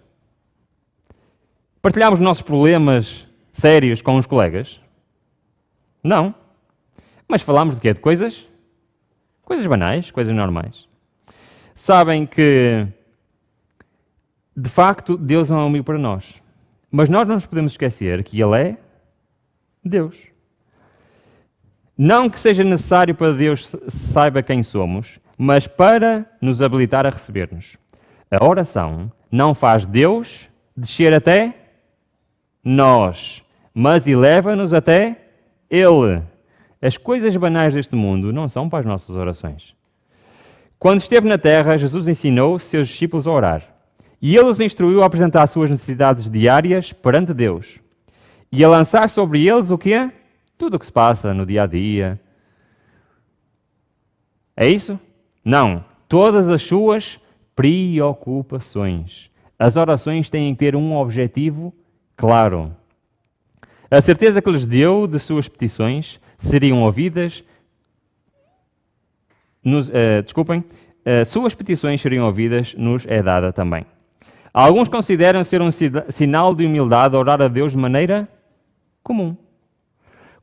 Speaker 1: Partilhamos nossos problemas sérios com os colegas? Não. Mas falamos de quê? De coisas? Coisas banais, coisas normais. Sabem que, de facto, Deus é um amigo para nós. Mas nós não nos podemos esquecer que Ele é Deus. Não que seja necessário para Deus saiba quem somos, mas para nos habilitar a receber-nos. A oração não faz Deus descer até nós, mas eleva-nos até Ele. As coisas banais deste mundo não são para as nossas orações. Quando esteve na terra, Jesus ensinou seus discípulos a orar. E Ele os instruiu a apresentar as suas necessidades diárias perante Deus. E a lançar sobre eles o quê? Tudo o que se passa no dia a dia. É isso? Não. Todas as suas preocupações. As orações têm que ter um objetivo claro. A certeza que lhes deu de suas petições seriam ouvidas. Suas petições seriam ouvidas, nos é dada também. Alguns consideram ser um sinal de humildade orar a Deus de maneira comum.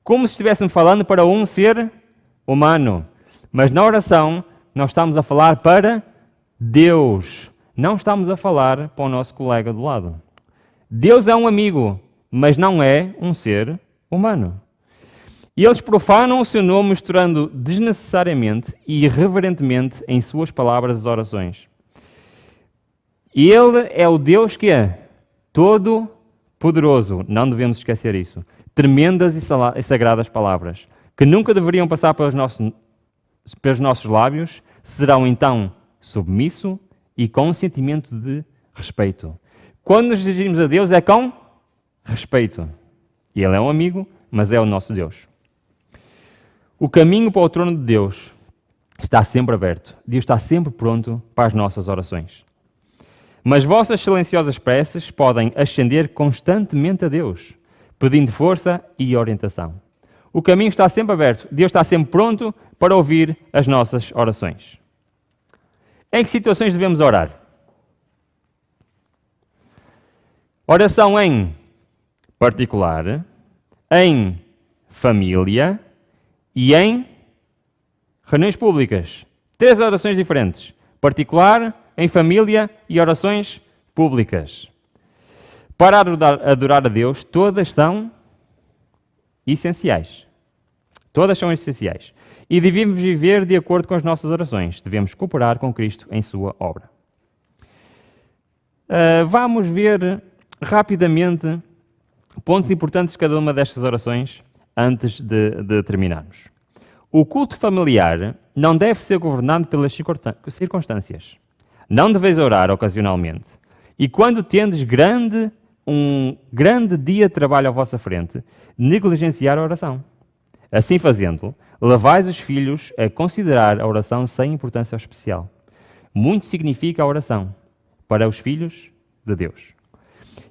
Speaker 1: Como se estivéssemos falando para um ser humano. Mas na oração, nós estamos a falar para Deus. Não estamos a falar para o nosso colega do lado. Deus é um amigo, mas não é um ser humano. E eles profanam o seu nome misturando desnecessariamente e irreverentemente em suas palavras as orações. E Ele é o Deus que é todo-poderoso. Não devemos esquecer isso. Tremendas e sagradas palavras, que nunca deveriam passar pelos nossos lábios, serão então submisso e com um sentimento de respeito. Quando nos dirigimos a Deus é com respeito. E Ele é um amigo, mas é o nosso Deus. O caminho para o trono de Deus está sempre aberto. Deus está sempre pronto para as nossas orações. Mas vossas silenciosas preces podem ascender constantemente a Deus, pedindo força e orientação. O caminho está sempre aberto. Deus está sempre pronto para ouvir as nossas orações. Em que situações devemos orar? Oração em particular, em família e em reuniões públicas. 3 orações diferentes. Particular, em família e orações públicas. Para adorar a Deus, todas são essenciais. Todas são essenciais. E devemos viver de acordo com as nossas orações. Devemos cooperar com Cristo em sua obra. Vamos ver rapidamente pontos importantes de cada uma destas orações antes de terminarmos. O culto familiar não deve ser governado pelas circunstâncias. Não deveis orar ocasionalmente. E quando tendes um grande dia de trabalho à vossa frente, negligenciar a oração. Assim fazendo, levais os filhos a considerar a oração sem importância especial. Muito significa a oração para os filhos de Deus.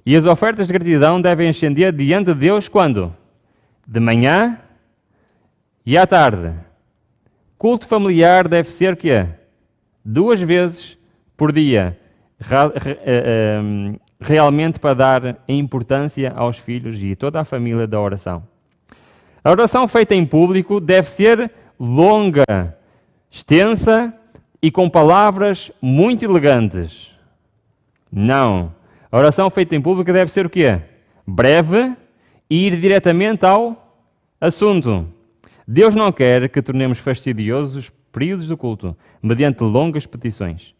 Speaker 1: E as ofertas de gratidão devem ascender diante de Deus quando? De manhã e à tarde. Culto familiar deve ser quê? 2 vezes por dia. Realmente para dar importância aos filhos e toda a família da oração. A oração feita em público deve ser longa, extensa e com palavras muito elegantes. Não. A oração feita em público deve ser o quê? Breve e ir diretamente ao assunto. Deus não quer que tornemos fastidiosos os períodos do culto, mediante longas petições.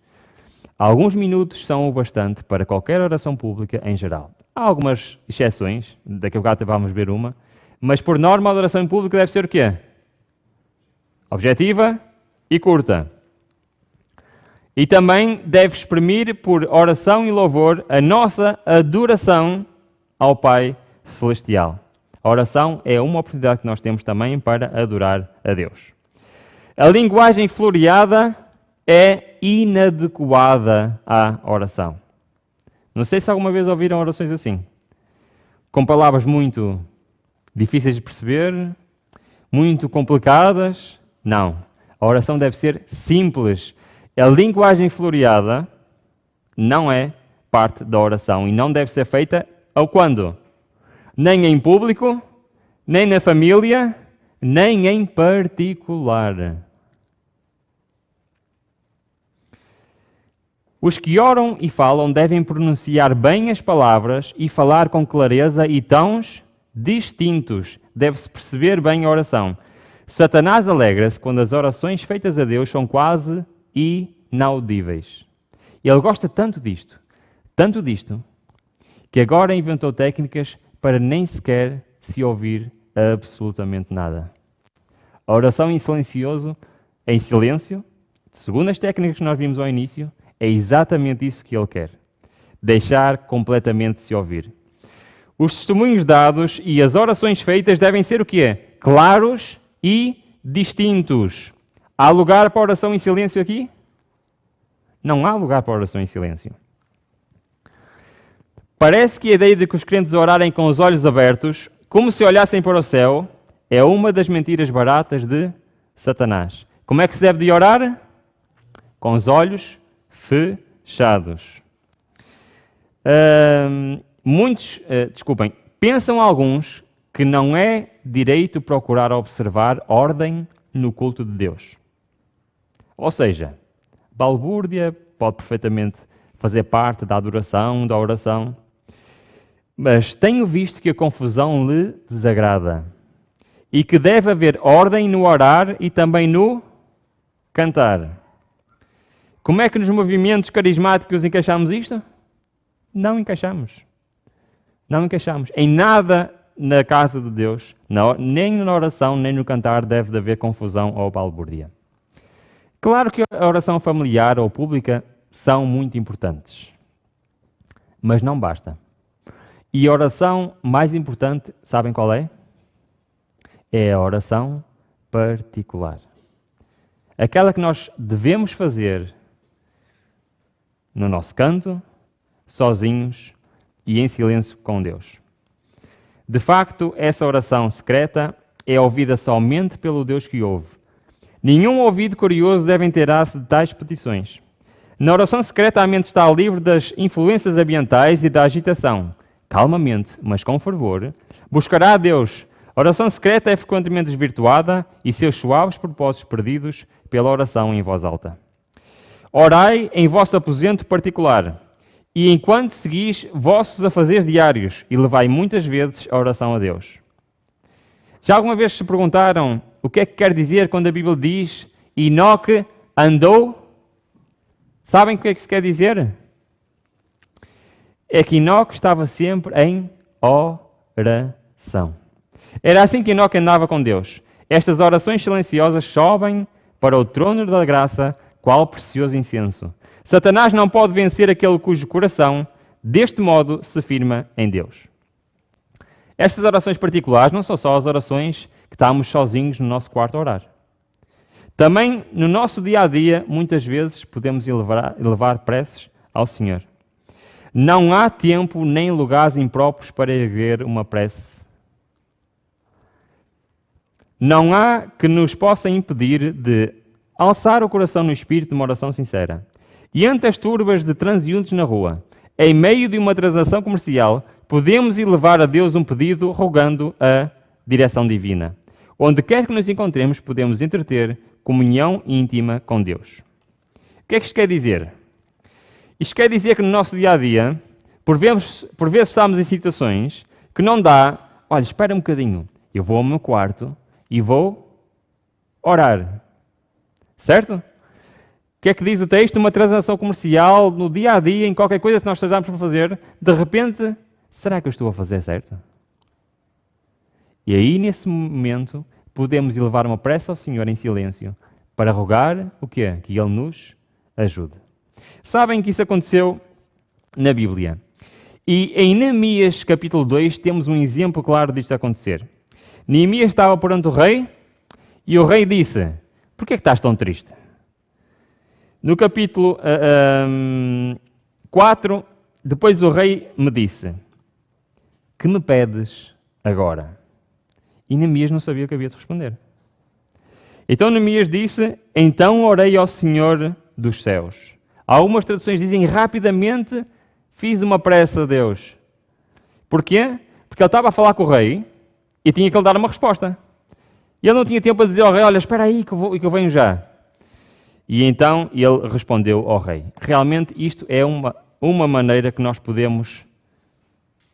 Speaker 1: Alguns minutos são o bastante para qualquer oração pública em geral. Há algumas exceções, daqui a bocado vamos ver uma, mas por norma a oração em público deve ser o quê? Objetiva e curta. E também deve exprimir por oração e louvor a nossa adoração ao Pai Celestial. A oração é uma oportunidade que nós temos também para adorar a Deus. A linguagem floreada é inadequada à oração. Não sei se alguma vez ouviram orações assim, com palavras muito difíceis de perceber, muito complicadas. Não. A oração deve ser simples. A linguagem floreada não é parte da oração e não deve ser feita ao quando? Nem em público, nem na família, nem em particular. Os que oram e falam devem pronunciar bem as palavras e falar com clareza e tons distintos. Deve-se perceber bem a oração. Satanás alegra-se quando as orações feitas a Deus são quase inaudíveis. Ele gosta tanto disto, que agora inventou técnicas para nem sequer se ouvir absolutamente nada. A oração em silêncio, segundo as técnicas que nós vimos ao início, é exatamente isso que ele quer. Deixar completamente de se ouvir. Os testemunhos dados e as orações feitas devem ser o quê? Claros e distintos. Há lugar para oração em silêncio aqui? Não há lugar para oração em silêncio. Parece que a ideia de que os crentes orarem com os olhos abertos, como se olhassem para o céu, é uma das mentiras baratas de Satanás. Como é que se deve de orar? Com os fechados. Pensam alguns que não é direito procurar observar ordem no culto de Deus. Ou seja, balbúrdia pode perfeitamente fazer parte da adoração, da oração, mas tenho visto que a confusão lhe desagrada e que deve haver ordem no orar e também no cantar. Como é que nos movimentos carismáticos encaixamos isto? Não encaixamos. Não encaixamos. Em nada na casa de Deus, nem na oração, nem no cantar, deve haver confusão ou balbúrdia. Claro que a oração familiar ou pública são muito importantes, mas não basta. E a oração mais importante, sabem qual é? É a oração particular. Aquela que nós devemos fazer no nosso canto, sozinhos e em silêncio com Deus. De facto, essa oração secreta é ouvida somente pelo Deus que ouve. Nenhum ouvido curioso deve inteirar-se de tais petições. Na oração secreta, a mente está livre das influências ambientais e da agitação. Calmamente, mas com fervor, buscará a Deus. A oração secreta é frequentemente desvirtuada e seus suaves propósitos perdidos pela oração em voz alta. Orai em vosso aposento particular, e enquanto seguis vossos afazeres diários, e levai muitas vezes a oração a Deus. Já alguma vez se perguntaram o que é que quer dizer quando a Bíblia diz Enoque andou? Sabem o que é que se quer dizer? É que Enoque estava sempre em oração. Era assim que Enoque andava com Deus. Estas orações silenciosas sobem para o trono da graça, qual precioso incenso. Satanás não pode vencer aquele cujo coração, deste modo, se firma em Deus. Estas orações particulares não são só as orações que estamos sozinhos no nosso quarto a orar. Também, no nosso dia-a-dia, muitas vezes podemos elevar preces ao Senhor. Não há tempo nem lugares impróprios para erguer uma prece. Não há que nos possa impedir de alçar o coração no espírito de uma oração sincera. E ante as turbas de transeuntes na rua, em meio de uma transação comercial, podemos elevar a Deus um pedido rogando a direção divina. Onde quer que nos encontremos, podemos entreter comunhão íntima com Deus. O que é que isto quer dizer? Isto quer dizer que no nosso dia-a-dia, por vezes estamos em situações que não dá, olha, espera um bocadinho, eu vou ao meu quarto e vou orar. Certo? O que é que diz o texto? Numa transação comercial, no dia-a-dia, em qualquer coisa que nós estejamos para fazer, de repente, será que eu estou a fazer certo? E aí, nesse momento, podemos elevar uma prece ao Senhor em silêncio para rogar o quê? Que Ele nos ajude. Sabem que isso aconteceu na Bíblia. E em Neemias capítulo 2 temos um exemplo claro disto acontecer. Neemias estava perante o rei e o rei disse: por que é que estás tão triste? No capítulo 4, depois o rei me disse: que me pedes agora? E Neemias não sabia o que havia de responder. Então Neemias disse: então orei ao Senhor dos céus. Algumas traduções dizem: rapidamente fiz uma prece a Deus. Porquê? Porque ele estava a falar com o rei e tinha que lhe dar uma resposta. E ele não tinha tempo a dizer ao rei: olha, espera aí que eu venho já. E então ele respondeu ao rei. Realmente isto é uma maneira que nós podemos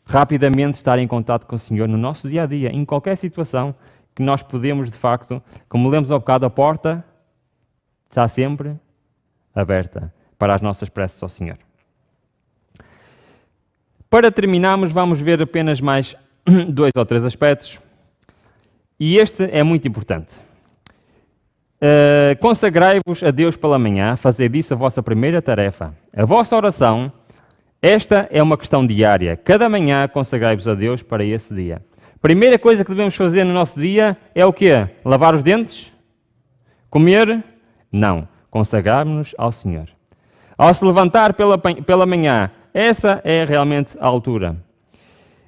Speaker 1: rapidamente estar em contato com o Senhor no nosso dia-a-dia, em qualquer situação que nós podemos, de facto, como lemos ao bocado, a porta está sempre aberta para as nossas preces ao Senhor. Para terminarmos, vamos ver apenas mais 2 ou 3 aspectos. E este é muito importante. Consagrai-vos a Deus pela manhã, fazei disso a vossa primeira tarefa. A vossa oração, esta é uma questão diária. Cada manhã consagrai-vos a Deus para esse dia. Primeira coisa que devemos fazer no nosso dia é o quê? Lavar os dentes? Comer? Não. Consagrar-nos ao Senhor. Ao se levantar pela manhã, essa é realmente a altura.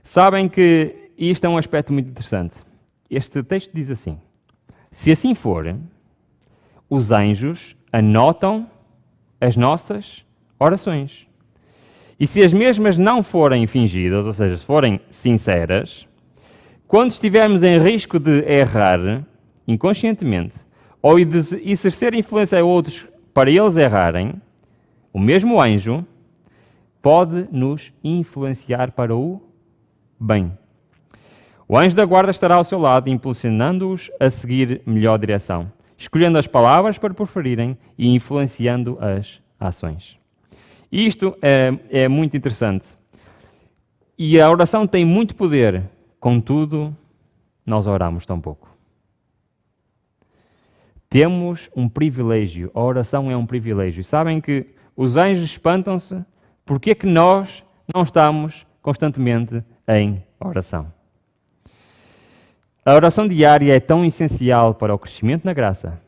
Speaker 1: Sabem que isto é um aspecto muito interessante. Este texto diz assim: se assim for, os anjos anotam as nossas orações. E se as mesmas não forem fingidas, ou seja, se forem sinceras, quando estivermos em risco de errar inconscientemente ou de exercer influência a outros para eles errarem, o mesmo anjo pode nos influenciar para o bem. O anjo da guarda estará ao seu lado, impulsionando-os a seguir melhor direção, escolhendo as palavras para proferirem e influenciando as ações. Isto é muito interessante. E a oração tem muito poder, contudo, nós oramos tão pouco. Temos um privilégio, a oração é um privilégio. Sabem que os anjos espantam-se porque é que nós não estamos constantemente em oração. A oração diária é tão essencial para o crescimento na graça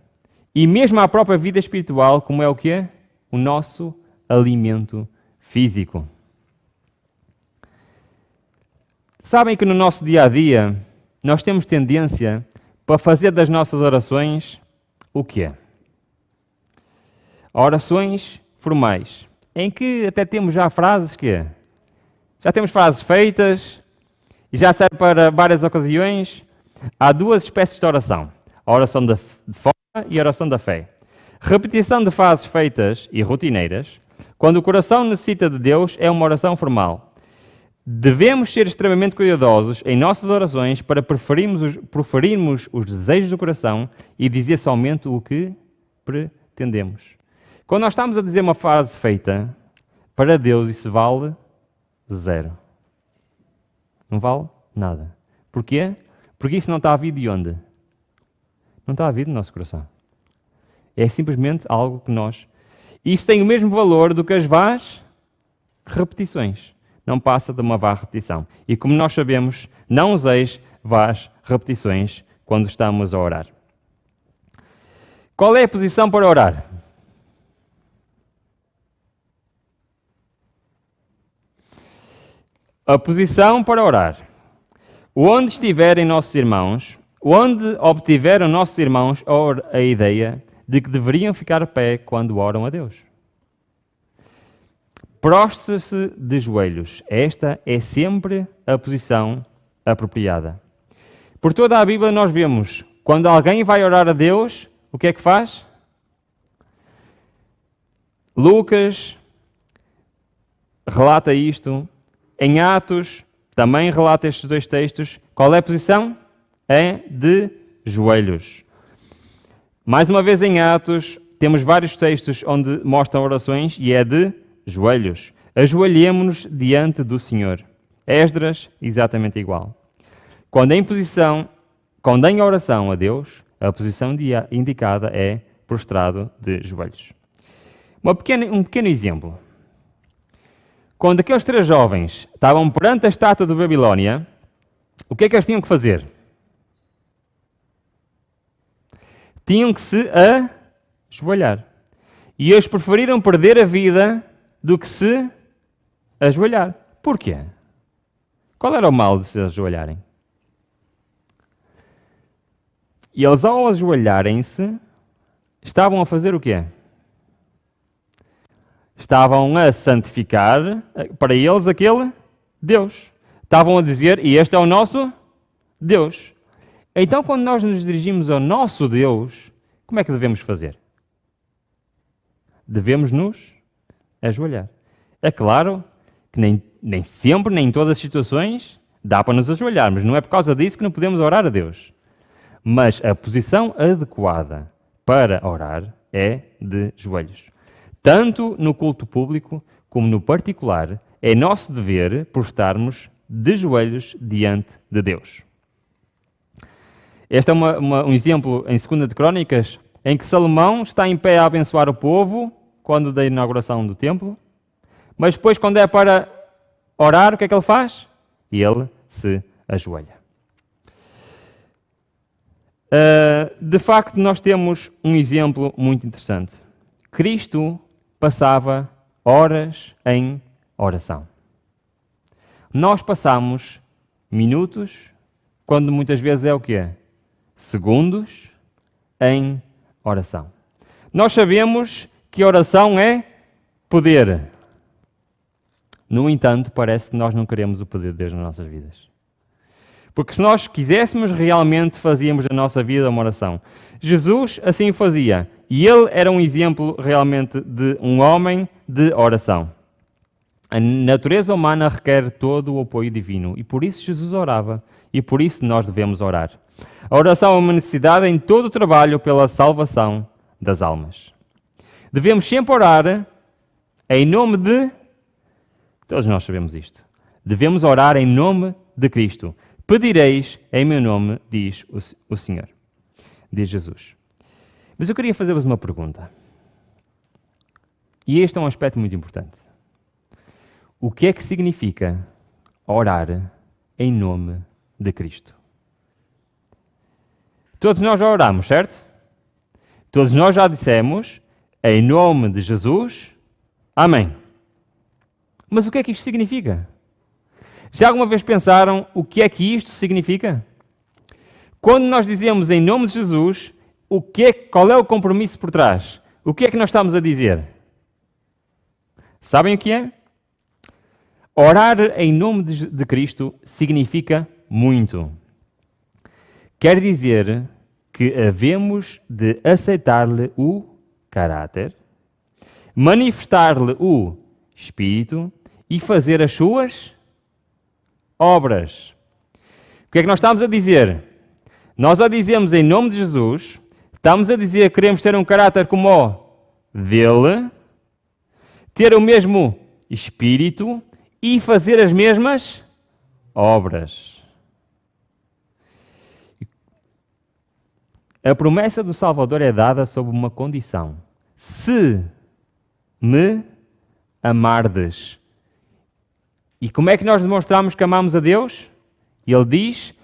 Speaker 1: e mesmo à própria vida espiritual, como é o quê? O nosso alimento físico. Sabem que no nosso dia a dia nós temos tendência para fazer das nossas orações o quê? Orações formais, em que até temos já frases que já temos frases feitas e já serve para várias ocasiões. Há 2 espécies de oração: a oração de forma e a oração da fé. Repetição de frases feitas e rotineiras, quando o coração necessita de Deus, é uma oração formal. Devemos ser extremamente cuidadosos em nossas orações para proferirmos os desejos do coração e dizer somente o que pretendemos. Quando nós estamos a dizer uma frase feita, para Deus isso vale 0. Não vale nada. Porquê? Porque isso não está a vir de onde? Não está a vir do nosso coração. É simplesmente algo que nós... Isso tem o mesmo valor do que as vás repetições. Não passa de uma vá repetição. E como nós sabemos, não useis vás repetições quando estamos a orar. Qual é a posição para orar? A posição para orar. Onde estiverem nossos irmãos, onde obtiveram nossos irmãos a ideia de que deveriam ficar a pé quando oram a Deus. Prostre-se de joelhos. Esta é sempre a posição apropriada. Por toda a Bíblia nós vemos, quando alguém vai orar a Deus, o que é que faz? Lucas relata isto. Em Atos também relata estes 2 textos. Qual é a posição? É de joelhos. Mais uma vez em Atos, temos vários textos onde mostram orações e é de joelhos. Ajoelhemo-nos diante do Senhor. Esdras, exatamente igual. Quando em oração a Deus, a posição indicada é prostrado de joelhos. Um pequeno exemplo. Quando aqueles 3 jovens estavam perante a estátua de Babilónia, o que é que eles tinham que fazer? Tinham que se ajoelhar. E eles preferiram perder a vida do que se ajoelhar. Porquê? Qual era o mal de se ajoelharem? E eles, ao ajoelharem-se, estavam a fazer o quê? Estavam a santificar para eles aquele Deus. Estavam a dizer, e este é o nosso Deus. Então, quando nós nos dirigimos ao nosso Deus, como é que devemos fazer? Devemos nos ajoelhar. É claro que nem sempre, nem em todas as situações, dá para nos ajoelhar, mas não é por causa disso que não podemos orar a Deus. Mas a posição adequada para orar é de joelhos. Tanto no culto público como no particular, é nosso dever prostarmos de joelhos diante de Deus. Este é um exemplo em 2 de Crônicas, em que Salomão está em pé a abençoar o povo, quando da inauguração do templo, mas depois, quando é para orar, o que é que ele faz? Ele se ajoelha. De facto, nós temos um exemplo muito interessante. Cristo passava horas em oração. Nós passamos minutos, quando muitas vezes é o quê? Segundos em oração. Nós sabemos que oração é poder. No entanto, parece que nós não queremos o poder de Deus nas nossas vidas. Porque se nós quiséssemos, realmente fazíamos a nossa vida uma oração. Jesus assim fazia. E ele era um exemplo realmente de um homem de oração. A natureza humana requer todo o apoio divino. E por isso Jesus orava. E por isso nós devemos orar. A oração é uma necessidade em todo o trabalho pela salvação das almas. Devemos sempre orar em nome de... Todos nós sabemos isto. Devemos orar em nome de Cristo. Pedireis em meu nome, diz o Senhor. Diz Jesus. Mas eu queria fazer-vos uma pergunta. E este é um aspecto muito importante. O que é que significa orar em nome de Cristo? Todos nós já oramos, certo? Todos nós já dissemos, em nome de Jesus, amém. Mas o que é que isto significa? Já alguma vez pensaram o que é que isto significa? Quando nós dizemos em nome de Jesus, qual é o compromisso por trás? O que é que nós estamos a dizer? Sabem o que é? Orar em nome de Cristo significa muito. Quer dizer que havemos de aceitar-lhe o caráter, manifestar-lhe o Espírito e fazer as suas obras. O que é que nós estamos a dizer? Nós a dizemos em nome de Jesus, estamos a dizer que queremos ter um caráter como o dele, ter o mesmo Espírito e fazer as mesmas obras. A promessa do Salvador é dada sob uma condição. Se me amardes. E como é que nós demonstramos que amamos a Deus? Ele diz,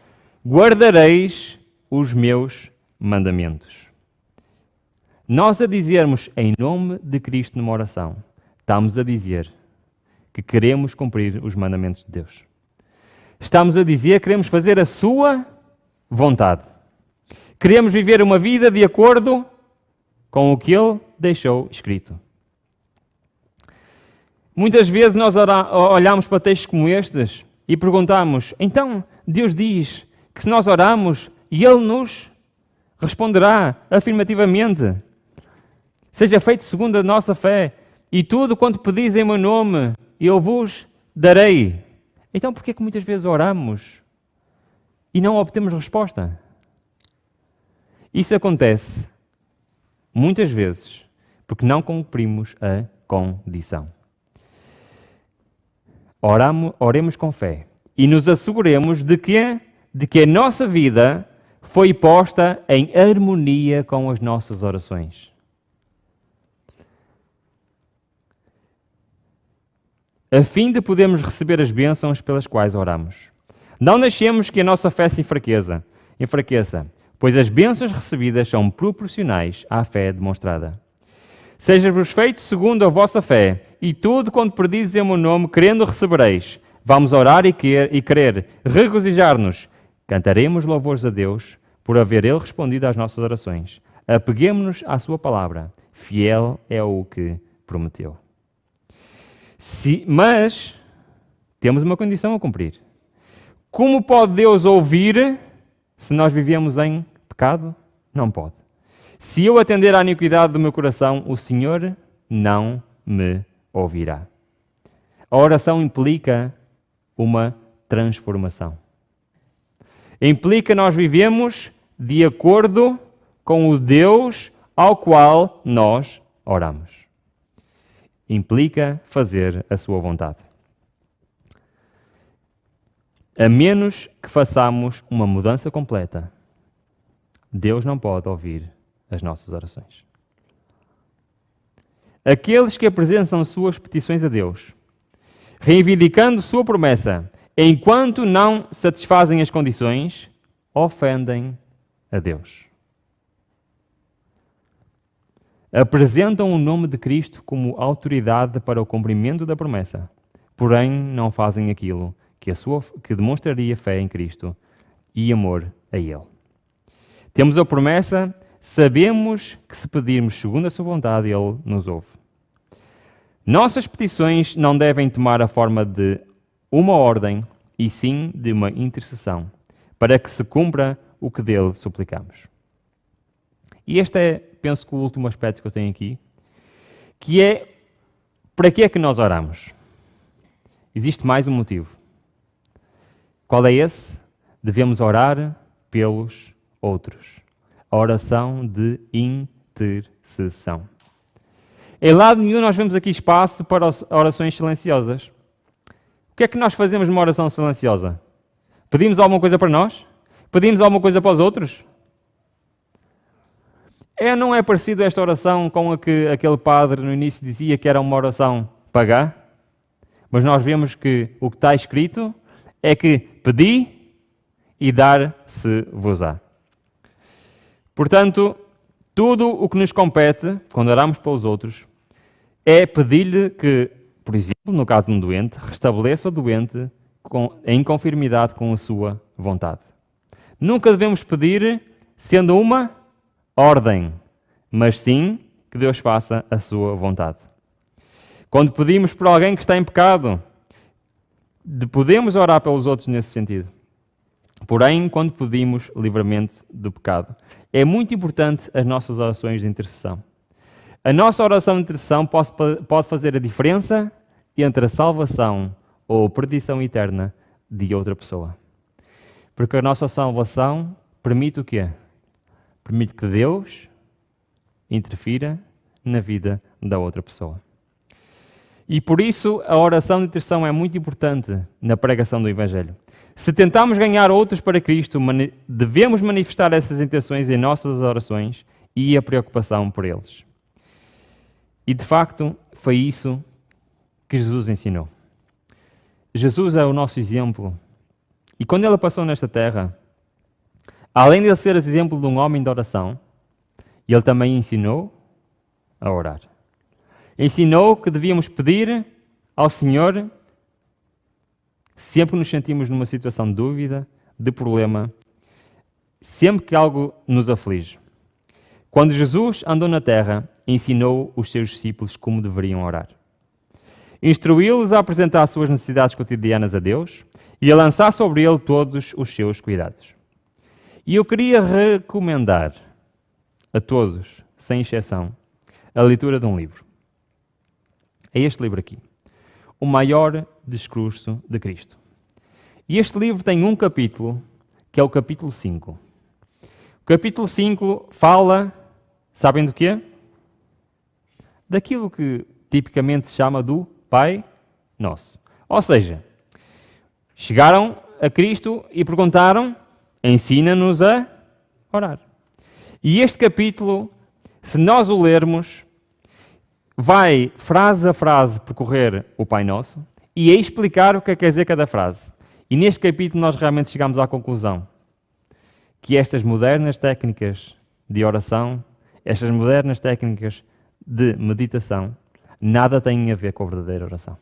Speaker 1: guardareis os meus mandamentos. Nós a dizermos em nome de Cristo numa oração, estamos a dizer que queremos cumprir os mandamentos de Deus. Estamos a dizer que queremos fazer a sua vontade. Queremos viver uma vida de acordo com o que Ele deixou escrito. Muitas vezes nós olhamos para textos como estes e perguntamos, então Deus diz que se nós orarmos, Ele nos responderá afirmativamente. Seja feito segundo a nossa fé, e tudo quanto pedis em meu nome, eu vos darei. Então por que é que muitas vezes oramos e não obtemos resposta? Isso acontece muitas vezes porque não cumprimos a condição. Oremos com fé e nos asseguremos de que a nossa vida foi posta em harmonia com as nossas orações. A fim de podermos receber as bênçãos pelas quais oramos. Não deixemos que a nossa fé se enfraqueça, pois as bênçãos recebidas são proporcionais à fé demonstrada. Seja-vos feito segundo a vossa fé, e tudo quanto pedis em meu nome, querendo recebereis. Vamos orar e querer regozijar-nos. Cantaremos louvores a Deus por haver Ele respondido às nossas orações. Apeguemo-nos à sua palavra. Fiel é o que prometeu. Mas temos uma condição a cumprir. Como pode Deus ouvir se nós vivemos em pecado? Não pode. Se eu atender à iniquidade do meu coração, o Senhor não me ouvirá. A oração implica uma transformação. Implica nós vivemos de acordo com o Deus ao qual nós oramos. Implica fazer a sua vontade. A menos que façamos uma mudança completa, Deus não pode ouvir as nossas orações. Aqueles que apresentam suas petições a Deus, reivindicando sua promessa, enquanto não satisfazem as condições, ofendem a Deus. Apresentam o nome de Cristo como autoridade para o cumprimento da promessa, porém não fazem aquilo que demonstraria fé em Cristo e amor a Ele. Temos a promessa, sabemos que se pedirmos segundo a sua vontade, Ele nos ouve. Nossas petições não devem tomar a forma de uma ordem, e sim de uma intercessão, para que se cumpra o que dele suplicamos. E este é, penso que o último aspecto que eu tenho aqui, que é, para que é que nós oramos? Existe mais um motivo. Qual é esse? Devemos orar pelos outros. A oração de intercessão. Em lado nenhum nós vemos aqui espaço para orações silenciosas. O que é que nós fazemos numa oração silenciosa? Pedimos alguma coisa para nós? Pedimos alguma coisa para os outros? Não é parecido esta oração com a que aquele padre no início dizia que era uma oração pagã? Mas nós vemos que o que está escrito é que pedi e dar-se-vos-á. Portanto, tudo o que nos compete, quando oramos pelos outros, é pedir-lhe que, por exemplo, no caso de um doente, restabeleça o doente em conformidade com a sua vontade. Nunca devemos pedir sendo uma ordem, mas sim que Deus faça a sua vontade. Quando pedimos por alguém que está em pecado, podemos orar pelos outros nesse sentido. Porém, quando pedimos livramento do pecado, é muito importante as nossas orações de intercessão. A nossa oração de intercessão pode fazer a diferença entre a salvação ou a perdição eterna de outra pessoa. Porque a nossa salvação permite o quê? Permite que Deus interfira na vida da outra pessoa. E por isso a oração de intercessão é muito importante na pregação do Evangelho. Se tentamos ganhar outros para Cristo, devemos manifestar essas intenções em nossas orações e a preocupação por eles. E de facto, foi isso que Jesus ensinou. Jesus é o nosso exemplo. E quando ele passou nesta terra, além de ele ser exemplo de um homem de oração, ele também ensinou a orar. Ensinou que devíamos pedir ao Senhor sempre que nos sentimos numa situação de dúvida, de problema, sempre que algo nos aflige. Quando Jesus andou na terra, ensinou os seus discípulos como deveriam orar. Instruiu-los a apresentar as suas necessidades cotidianas a Deus e a lançar sobre ele todos os seus cuidados. E eu queria recomendar a todos, sem exceção, a leitura de um livro. É este livro aqui, O Maior Discurso de Cristo. E este livro tem um capítulo, que é o capítulo 5. O capítulo 5 fala, sabem do quê? Daquilo que tipicamente se chama do Pai Nosso. Ou seja, chegaram a Cristo e perguntaram, ensina-nos a orar. E este capítulo, se nós o lermos, vai frase a frase percorrer o Pai Nosso e explicar o que quer dizer cada frase. E neste capítulo nós realmente chegamos à conclusão que estas modernas técnicas de oração, estas modernas técnicas de meditação, nada têm a ver com a verdadeira oração.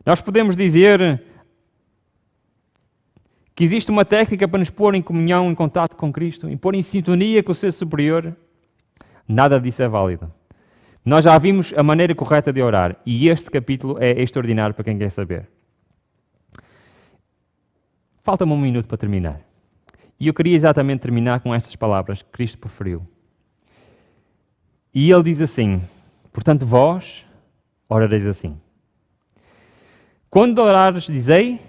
Speaker 1: Nós podemos dizer que existe uma técnica para nos pôr em comunhão, em contato com Cristo, em pôr em sintonia com o ser superior. Nada disso é válido. Nós já vimos a maneira correta de orar e este capítulo é extraordinário para quem quer saber. Falta-me um minuto para terminar. E eu queria exatamente terminar com estas palavras que Cristo preferiu. E ele diz assim, portanto vós orareis assim. Quando orares, dizei,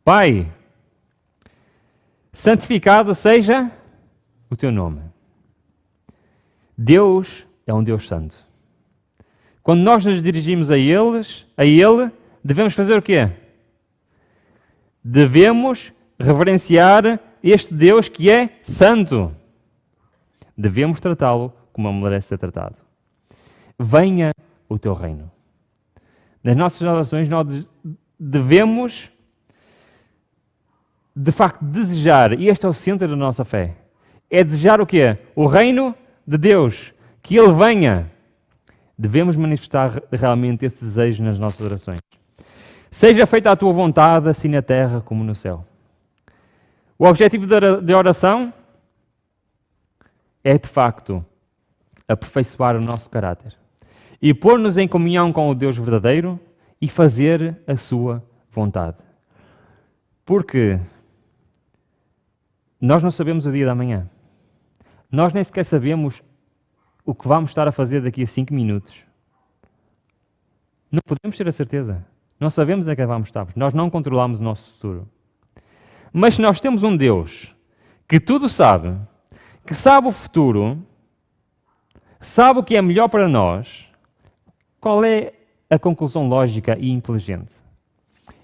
Speaker 1: Pai, Santificado seja o teu nome. Deus é um Deus santo. Quando nós nos dirigimos a Ele, devemos fazer o quê? Devemos reverenciar este Deus que é santo. Devemos tratá-lo como ele merece ser tratado. Venha o teu reino. Nas nossas orações nós devemos, de facto, desejar, e este é o centro da nossa fé, é desejar o quê? O reino de Deus, que Ele venha. Devemos manifestar realmente esse desejo nas nossas orações. Seja feita a tua vontade, assim na terra como no céu. O objetivo da oração é, de facto, aperfeiçoar o nosso caráter e pôr-nos em comunhão com o Deus verdadeiro e fazer a sua vontade. Porque nós não sabemos o dia da manhã. Nós nem sequer sabemos o que vamos estar a fazer daqui a 5 minutos. Não podemos ter a certeza. Não sabemos em que vamos estar. Nós não controlamos o nosso futuro. Mas se nós temos um Deus que tudo sabe, que sabe o futuro, sabe o que é melhor para nós, qual é a conclusão lógica e inteligente?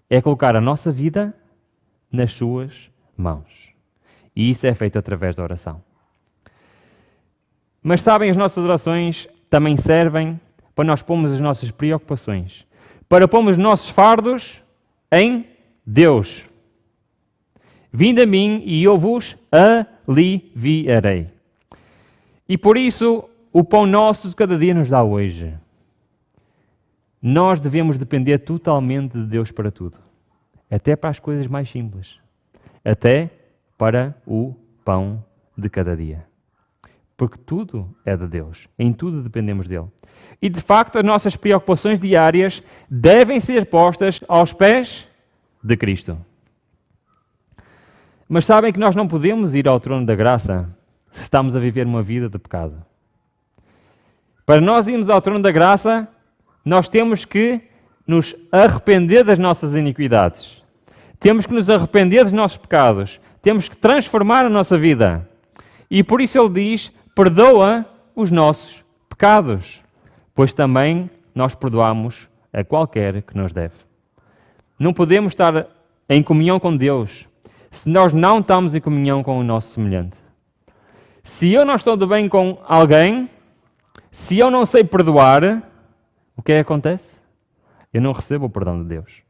Speaker 1: É colocar a nossa vida nas suas mãos. E isso é feito através da oração. Mas sabem, as nossas orações também servem para nós pormos as nossas preocupações, para pormos os nossos fardos em Deus. Vinde a mim e eu vos aliviarei. E por isso, o pão nosso de cada dia nos dá hoje. Nós devemos depender totalmente de Deus para tudo. Até para as coisas mais simples. Até para o pão de cada dia. Porque tudo é de Deus. Em tudo dependemos dele. E de facto, as nossas preocupações diárias devem ser postas aos pés de Cristo. Mas sabem que nós não podemos ir ao trono da graça se estamos a viver uma vida de pecado. Para nós irmos ao trono da graça, nós temos que nos arrepender das nossas iniquidades. Temos que nos arrepender dos nossos pecados. Temos que transformar a nossa vida. E por isso ele diz, perdoa os nossos pecados, pois também nós perdoamos a qualquer que nos deve. Não podemos estar em comunhão com Deus se nós não estamos em comunhão com o nosso semelhante. Se eu não estou de bem com alguém, se eu não sei perdoar, o que é que acontece? Eu não recebo o perdão de Deus.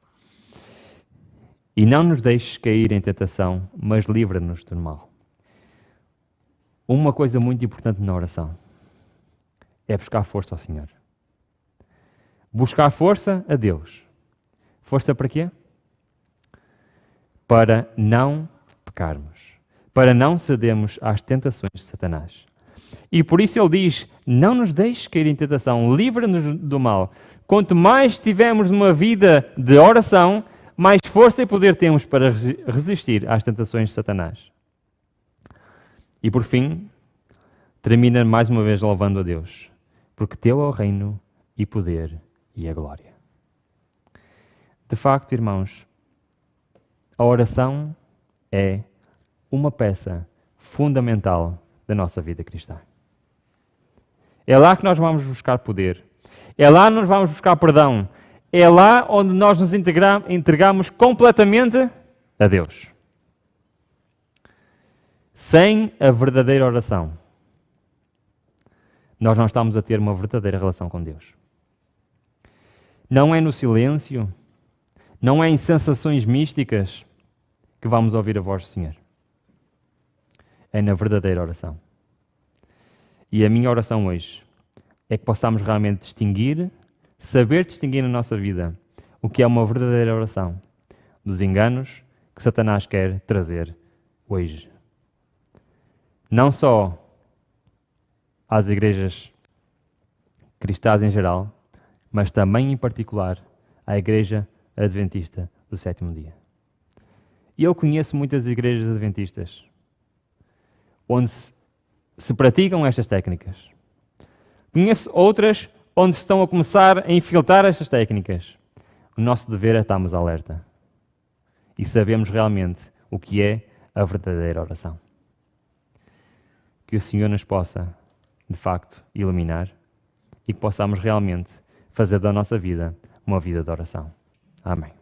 Speaker 1: E não nos deixes cair em tentação, mas livra-nos do mal. Uma coisa muito importante na oração é buscar força ao Senhor. Buscar força a Deus. Força para quê? Para não pecarmos. Para não cedermos às tentações de Satanás. E por isso ele diz, não nos deixes cair em tentação, livra-nos do mal. Quanto mais tivermos uma vida de oração, mais força e poder temos para resistir às tentações de Satanás. E por fim, termina mais uma vez louvando a Deus, porque teu é o reino e poder e a glória. De facto, irmãos, a oração é uma peça fundamental da nossa vida cristã. É lá que nós vamos buscar poder. É lá que nós vamos buscar perdão. É lá onde nós nos entregamos completamente a Deus. Sem a verdadeira oração, nós não estamos a ter uma verdadeira relação com Deus. Não é no silêncio, não é em sensações místicas que vamos ouvir a voz do Senhor. É na verdadeira oração. E a minha oração hoje é que possamos realmente distinguir, saber distinguir na nossa vida o que é uma verdadeira oração dos enganos que Satanás quer trazer hoje. Não só às igrejas cristãs em geral, mas também em particular à Igreja Adventista do Sétimo Dia. E eu conheço muitas igrejas adventistas onde se praticam estas técnicas. Conheço outras onde estão a começar a infiltrar estas técnicas. O nosso dever é estarmos alerta e sabemos realmente o que é a verdadeira oração. Que o Senhor nos possa, de facto, iluminar e que possamos realmente fazer da nossa vida uma vida de oração. Amém.